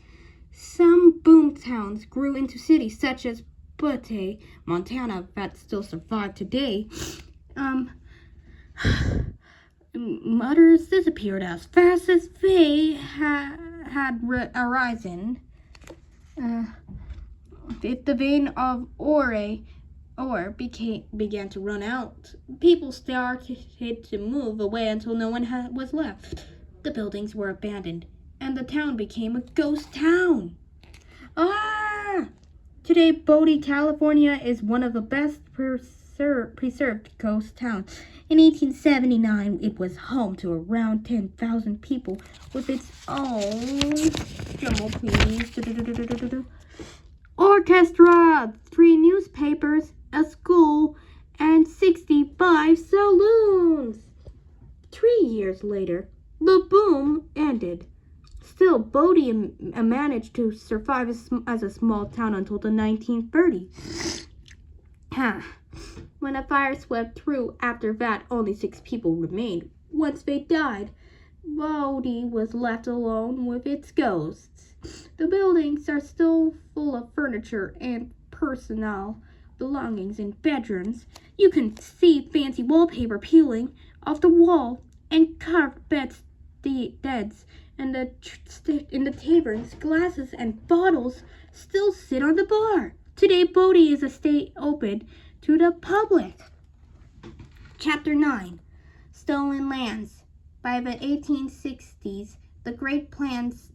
Some boom towns grew into cities such as Butte, Montana, that still survive today. Mothers disappeared as fast as they had arisen. If the vein of ore began to run out, people started to move away until no one was left. The buildings were abandoned, and the town became a ghost town. Today, Bodie, California is one of the best preserved ghost towns. In 1879, it was home to around 10,000 people with its own, drum please, orchestra, 3 newspapers, a school, and 65 saloons. 3 years later, the boom ended. Still, Bodie managed to survive as a small town until the 1930s. When a fire swept through, after that, only 6 people remained. Once they died, Bodie was left alone with its ghosts. The buildings are still full of furniture and personal belongings in bedrooms. You can see fancy wallpaper peeling off the wall and carved beds, and in the taverns, glasses and bottles still sit on the bar. Today, Bodie is a state open to the public. Chapter 9. Stolen Lands. By the 1860s, the Great Plains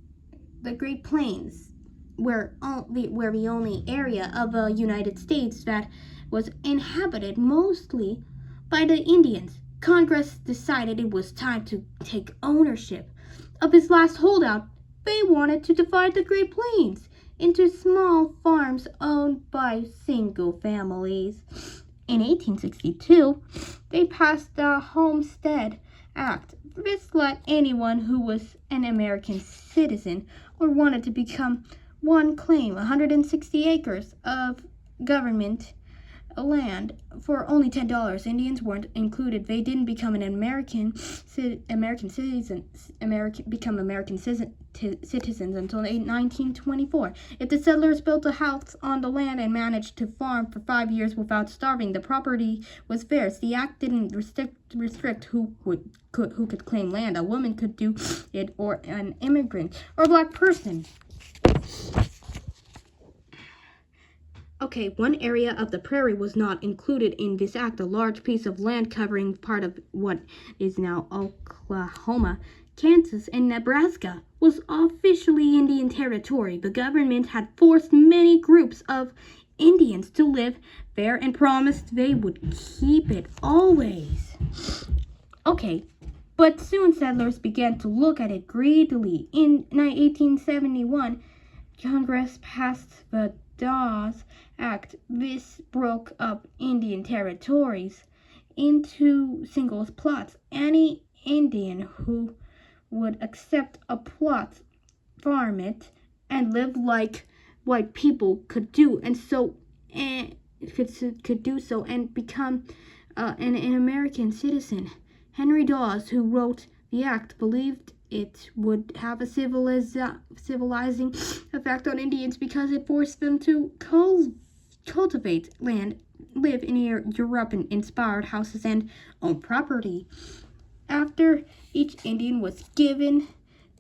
were the only area of the United States that was inhabited mostly by the Indians. Congress decided it was time to take ownership of his last holdout. They wanted to divide the Great Plains into small farms owned by single families. In 1862, they passed the Homestead Act. This let anyone who was an American citizen or wanted to become one claim 160 acres of government land for only $10. Indians weren't included. They didn't become American citizens until 1924. If the settlers built a house on the land and managed to farm for 5 years without starving, the property was theirs. The act didn't restrict who could claim land. A woman could do it, or an immigrant, or a black person. Okay, one area of the prairie was not included in this act. A large piece of land covering part of what is now Oklahoma, Kansas, and Nebraska was officially Indian territory. The government had forced many groups of Indians to live there and promised they would keep it always. Okay, but soon settlers began to look at it greedily. In 1871, Congress passed the Dawes Act. This broke up Indian territories into single plots. Any Indian who would accept a plot, farm it, and live like white people could do, and become an American citizen. Henry Dawes, who wrote the act, believed it would have a civilizing effect on Indians because it forced them to cultivate land, live in European-inspired houses, and own property. After each Indian was given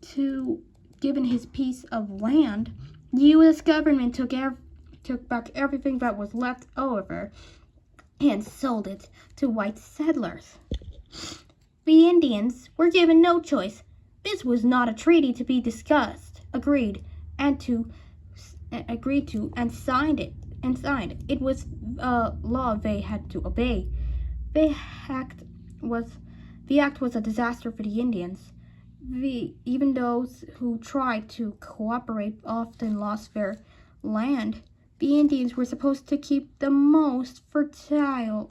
his piece of land, the U.S. government took back everything that was left over and sold it to white settlers. The Indians were given no choice. This was not a treaty to be discussed, agreed to, and signed it. It was a law they had to obey. The act was a disaster for the Indians. Even those who tried to cooperate often lost their land. The Indians were supposed to keep the most fertile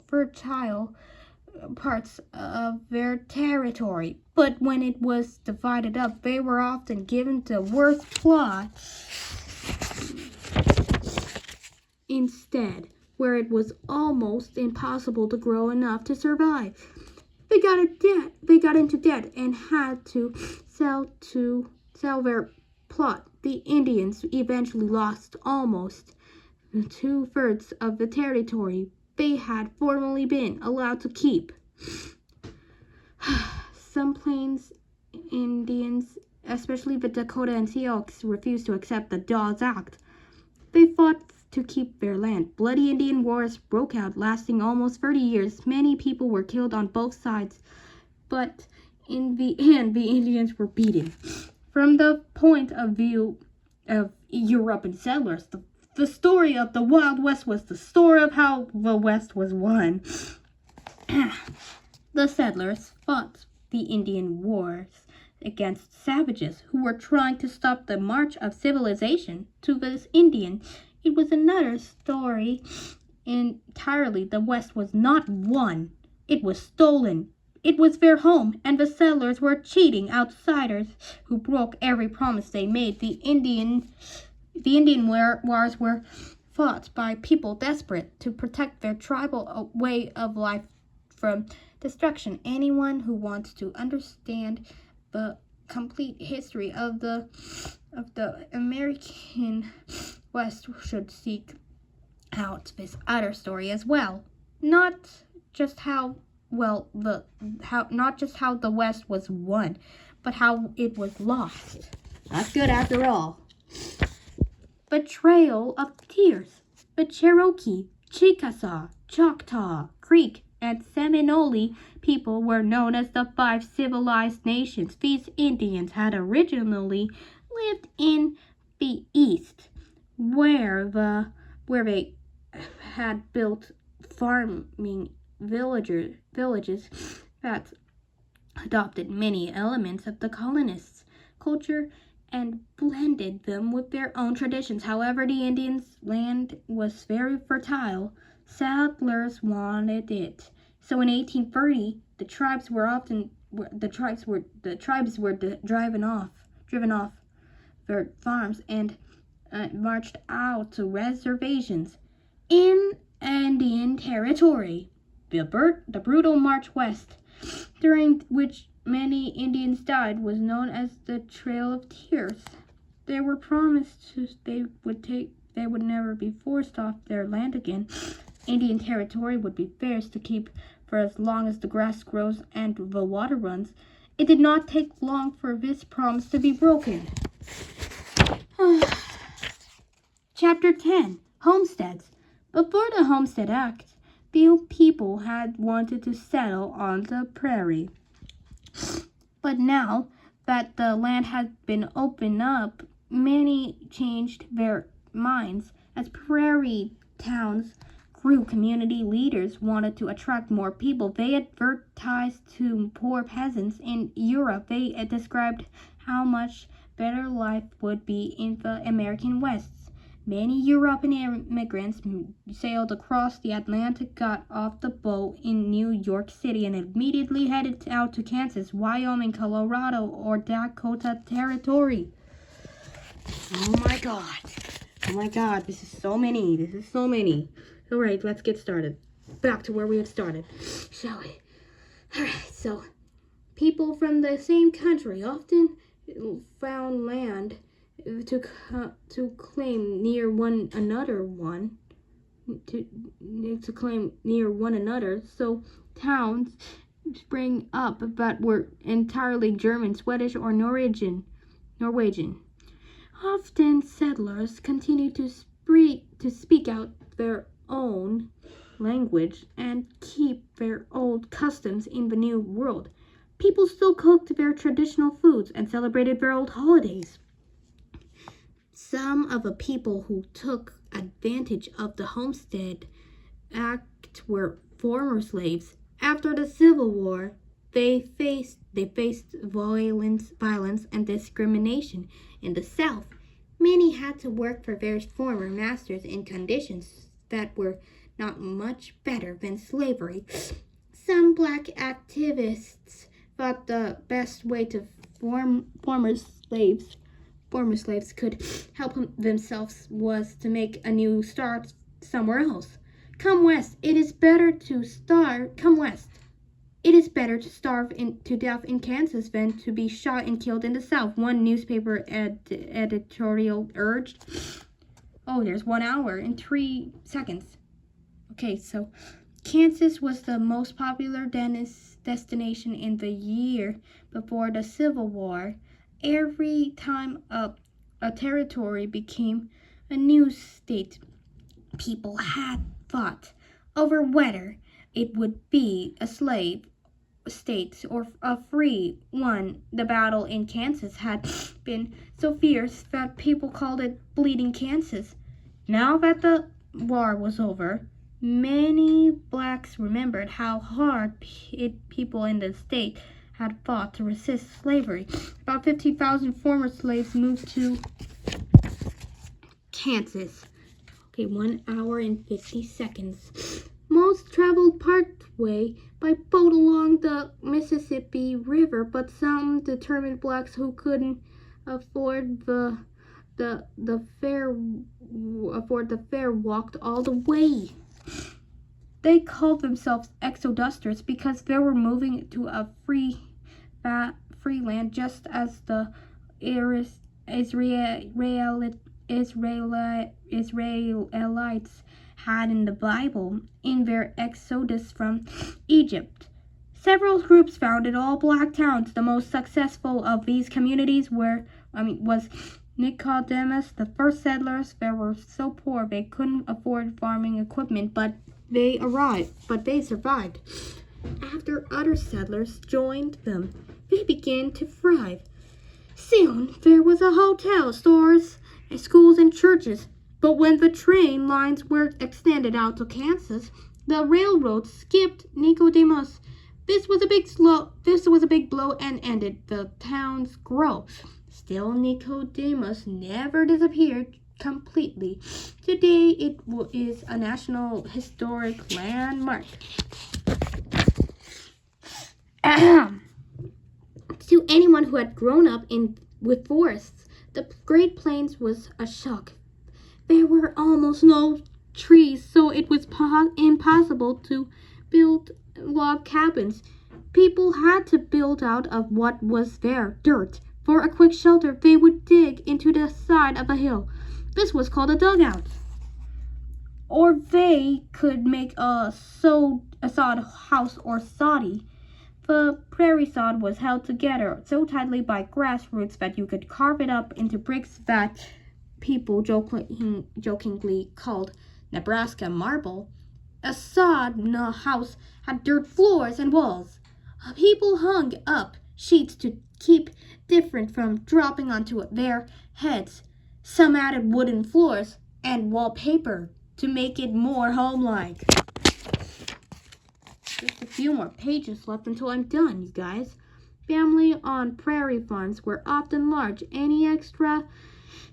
parts of their territory. But when it was divided up, they were often given to worse plots instead, where it was almost impossible to grow enough to survive. They got into debt and had to sell their plot. The Indians eventually lost almost 2/3 of the territory they had formerly been allowed to keep. Some Plains Indians, especially the Dakota and Sioux, refused to accept the Dawes Act. They fought to keep their land. Bloody Indian wars broke out, lasting almost 30 years. Many people were killed on both sides, but in the end, the Indians were beaten. From the point of view of European settlers, the story of the Wild West was the story of how the West was won. The settlers fought the Indian wars against savages who were trying to stop the march of civilization to the Indian. It was another story entirely. The West was not won. It was stolen. It was their home, and the settlers were cheating outsiders who broke every promise they made. The Indian wars were fought by people desperate to protect their tribal way of life from destruction. Anyone who wants to understand the complete history of the American West should seek out this other story as well. Not just how the West was won, but how it was lost. That's good after all. The Trail of Tears. The Cherokee, Chickasaw, Choctaw, Creek, and Seminole people were known as the 5 civilized nations. These Indians had originally lived in the East, where they had built farming villages that adopted many elements of the colonists' culture and blended them with their own traditions. However, the Indians' land was very fertile. Settlers wanted it. So in 1830, the tribes were driven off their farms and marched out to reservations in Indian territory. The brutal march west, during which many Indians died, was known as the Trail of Tears. They were promised they would never be forced off their land again. Indian territory would be theirs to keep for as long as the grass grows and the water runs. It did not take long for this promise to be broken. Chapter 10. Homesteads. Before the Homestead Act, few people had wanted to settle on the prairie. But now that the land had been opened up, many changed their minds. As prairie towns grew, community leaders wanted to attract more people. They advertised to poor peasants in Europe. They described how much better life would be in the American West. Many European immigrants sailed across the Atlantic, got off the boat in New York City, and immediately headed out to Kansas, Wyoming, Colorado, or Dakota Territory. Oh my God, this is so many. All right, let's get started. Back to where we had started, shall we? All right, so people from the same country often found land to claim near one another. So towns sprang up that were entirely German, Swedish, or Norwegian. Often settlers continued to speak out their own language and keep their old customs in the new world. People still cooked their traditional foods and celebrated their old holidays. Some of the people who took advantage of the Homestead Act were former slaves. After the Civil War, they faced violence and discrimination. In the South, many had to work for their former masters in conditions that were not much better than slavery. Some black activists thought the best way to former slaves could help themselves was to make a new start somewhere else. Come west. It is better to starve. Come west. It is better to starve to death in Kansas than to be shot and killed in the South, one newspaper editorial urged. Oh, there's 1 hour and 3 seconds. Okay, so Kansas was the most popular destination in the year before the Civil War. Every time a territory became a new state, people had fought over whether it would be a slave state or a free one. The battle in Kansas had been so fierce that people called it Bleeding Kansas. Now that the war was over, many blacks remembered how hard people in the state had fought to resist slavery. About 50,000 former slaves moved to Kansas. Okay, 1 hour and 50 seconds. Most traveled partway by boat along the Mississippi River, but some determined blacks who couldn't afford the fare walked all the way. They called themselves exodusters because they were moving to a free land, just as the Israelites had in the Bible in their exodus from Egypt. Several groups founded all black towns. The most successful of these communities was Nicodemus. The first settlers, they were so poor they couldn't afford farming equipment, but they survived. After other settlers joined them, they began to thrive. Soon there was a hotel, stores, schools, and churches. But when the train lines were extended out to Kansas, the railroad skipped Nicodemus. This was a big blow and ended the town's growth. Still, Nicodemus never disappeared completely. Today, it is a National Historic Landmark. To anyone who had grown up with forests, the Great Plains was a shock. There were almost no trees, so it was impossible to build log cabins. People had to build out of what was there, dirt. For a quick shelter, they would dig into the side of a hill. This was called a dugout. Or they could make a sod house or soddy. The prairie sod was held together so tightly by grass roots that you could carve it up into bricks that people jokingly called Nebraska marble. A sod house had dirt floors and walls. People hung up sheets to keep different from dropping onto their heads. Some added wooden floors and wallpaper to make it more home-like. Just a few more pages left until I'm done, you guys. Family on prairie farms were often large. Any extra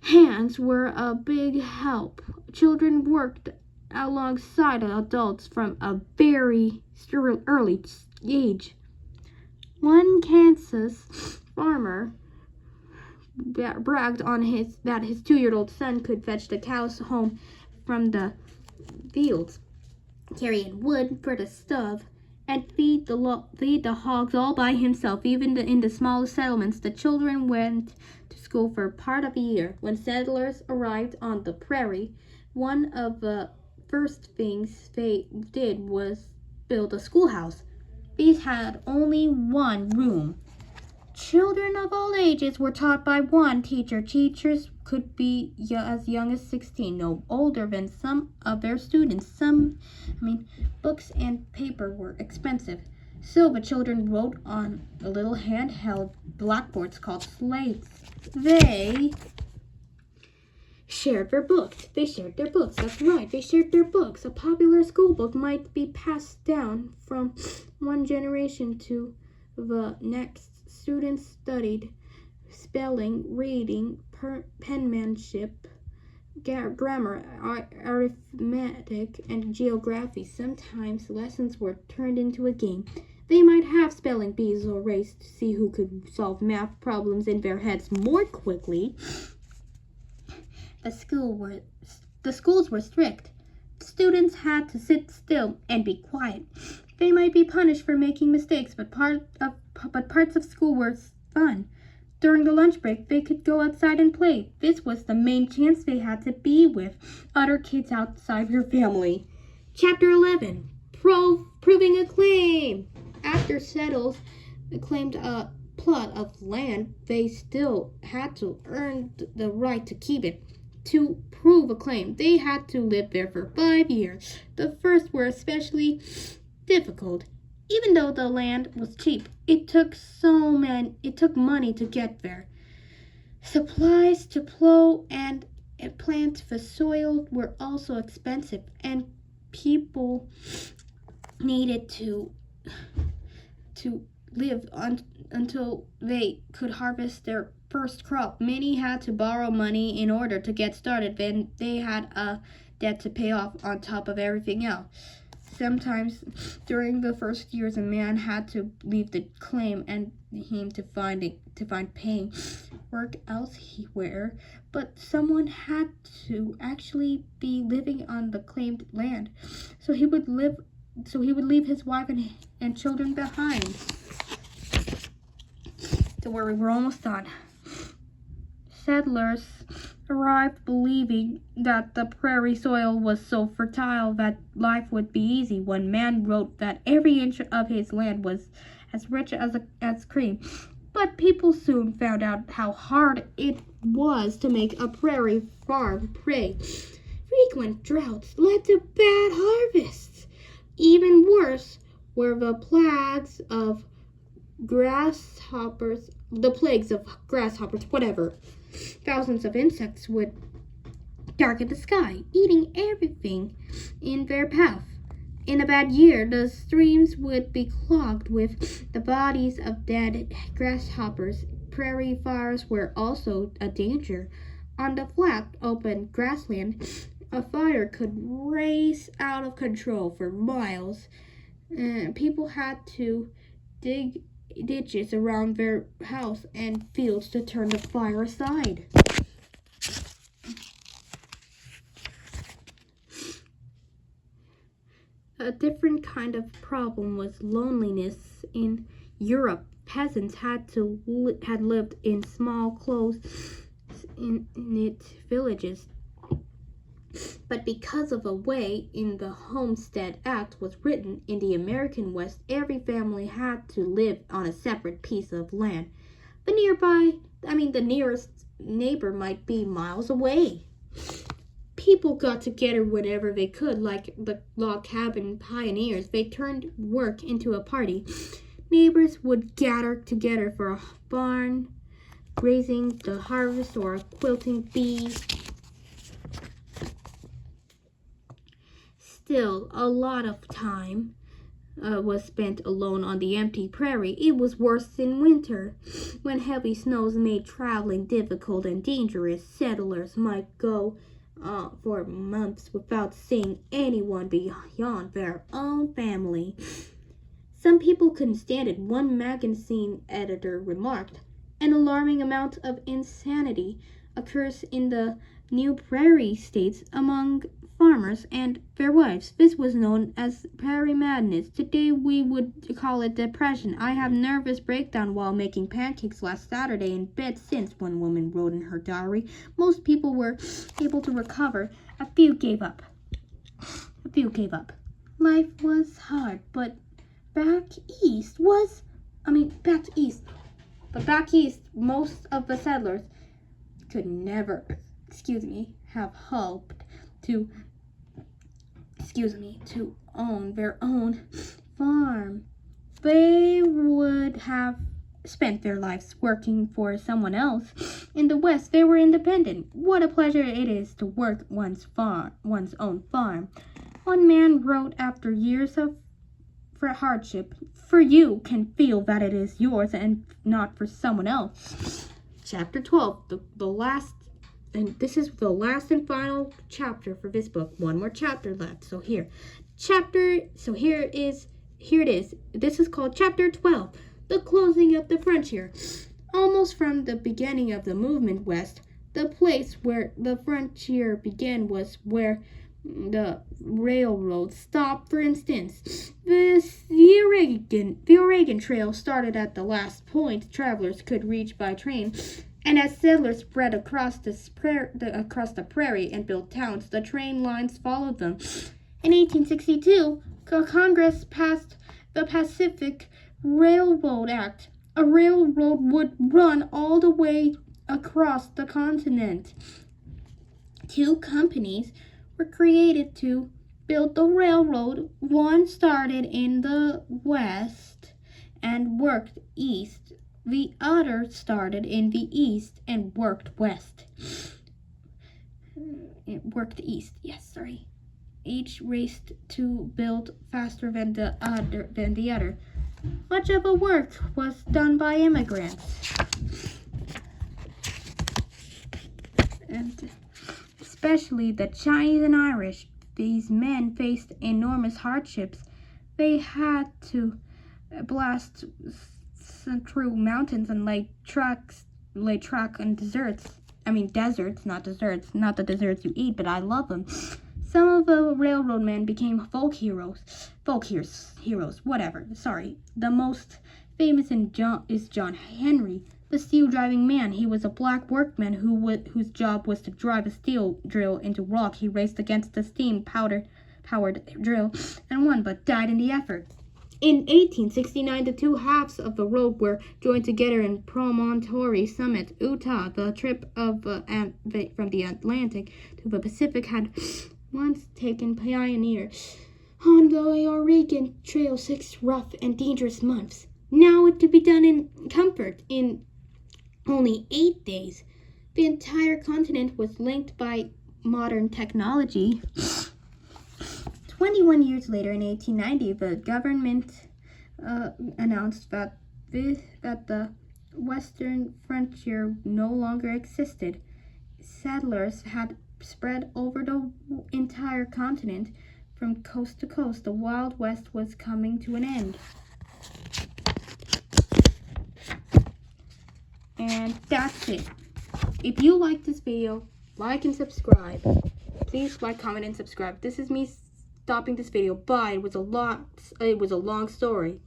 hands were a big help. Children worked alongside adults from a very early age. One Kansas farmer bragged on that his 2-year-old son could fetch the cows home from the fields, carrying wood for the stove, and feed the hogs all by himself. Even in the smallest settlements, the children went to school for part of a year. When settlers arrived on the prairie, one of the first things they did was build a schoolhouse. These had only one room. Children of all ages were taught by one teacher. Teachers could be as young as 16, no older than some of their students. Books and paper were expensive, so the children wrote on the little handheld blackboards called slates. They shared their books. That's right, they shared their books. A popular school book might be passed down from one generation to the next. Students studied spelling, reading, penmanship, grammar, arithmetic, and geography. Sometimes lessons were turned into a game. They might have spelling bees or race to see who could solve math problems in their heads more quickly. The schools were strict. Students had to sit still and be quiet. They might be punished for making mistakes, but parts of school were fun. During the lunch break, they could go outside and play. This was the main chance they had to be with other kids outside their family. Chapter 11. Proving a claim. After settlers claimed a plot of land, they still had to earn the right to keep it. To prove a claim, they had to live there for 5 years. The first were especially difficult. Even though the land was cheap, it took money to get there. Supplies to plow and plant the soil were also expensive, and people needed to live until they could harvest their first crop. Many had to borrow money in order to get started. Then they had a debt to pay off on top of everything else. Sometimes during the first years, a man had to leave the claim and him to find paying work elsewhere, but someone had to actually be living on the claimed land, so he would leave his wife and children behind. Don't worry, we're almost done. Settlers arrived believing that the prairie soil was so fertile that life would be easy. One man wrote that every inch of his land was as rich as cream. But people soon found out how hard it was to make a prairie farm pay. Frequent droughts led to bad harvests. Even worse were the plagues of grasshoppers, whatever. Thousands of insects would darken the sky, eating everything in their path. In a bad year, the streams would be clogged with the bodies of dead grasshoppers. Prairie fires were also a danger. On the flat, open grassland, a fire could race out of control for miles. People had to dig ditches around their house and fields to turn the fire aside. A different kind of problem was loneliness. In Europe, peasants had lived in small close-knit villages. But because of a way in the Homestead Act was written in the American West, every family had to live on a separate piece of land. The nearest neighbor might be miles away. People got together whenever they could, like the log cabin pioneers. They turned work into a party. Neighbors would gather together for a barn, grazing, the harvest, or a quilting bee. Still, a lot of time was spent alone on the empty prairie. It was worse in winter, when heavy snows made traveling difficult and dangerous. Settlers might go for months without seeing anyone beyond their own family. Some people couldn't stand it. One magazine editor remarked, "An alarming amount of insanity occurs in the new prairie states among farmers and their wives. This was known as prairie madness. Today we would call it depression. I have nervous breakdown while making pancakes last Saturday in bed since," one woman wrote in her diary. Most people were able to recover. A few gave up. Life was hard, but back east, most of the settlers could never, have hoped to own their own farm. They would have spent their lives working for someone else. In the West, they were independent. What a pleasure it is to work one's own farm. One man wrote after years of hardship, "For you can feel that it is yours and not for someone else." Chapter 12, the last and this is the last and final chapter for this book. One more chapter left. So here it is. This is called chapter 12, the closing of the frontier. Almost from the beginning of the movement west, the place where the frontier began was where the railroad stopped. For instance, the Oregon Trail started at the last point travelers could reach by train, and as settlers spread across the prairie and built towns, the train lines followed them. In 1862, Congress passed the Pacific Railroad Act. A railroad would run all the way across the continent. 2 companies were created to build the railroad. One started in the west and worked east. The other started in the east and worked west. It worked east, Each raced to build faster than the other. Much of the work was done by immigrants, and especially the Chinese and Irish. These men faced enormous hardships. They had to blast through mountains and lay track on deserts. Deserts, not desserts. Not the desserts you eat, but I love them. Some of the railroad men became folk heroes, whatever. The most famous is John Henry, the steel-driving man. He was a black workman whose job was to drive a steel drill into rock. He raced against the steam-powered drill and won, but died in the effort. In 1869, the 2 halves of the road were joined together in Promontory Summit, Utah. The trip from the Atlantic to the Pacific had once taken pioneers on the Oregon Trail 6 rough and dangerous months. Now it could be done in comfort in only 8 days. The entire continent was linked by modern technology. 21 years later, in 1890, the government announced that the western frontier no longer existed. Settlers had spread over the entire continent from coast to coast. The Wild West was coming to an end. And that's it. If you like this video, like and subscribe. Please like, comment, and subscribe. This is me stopping this video. Bye. It was a long story.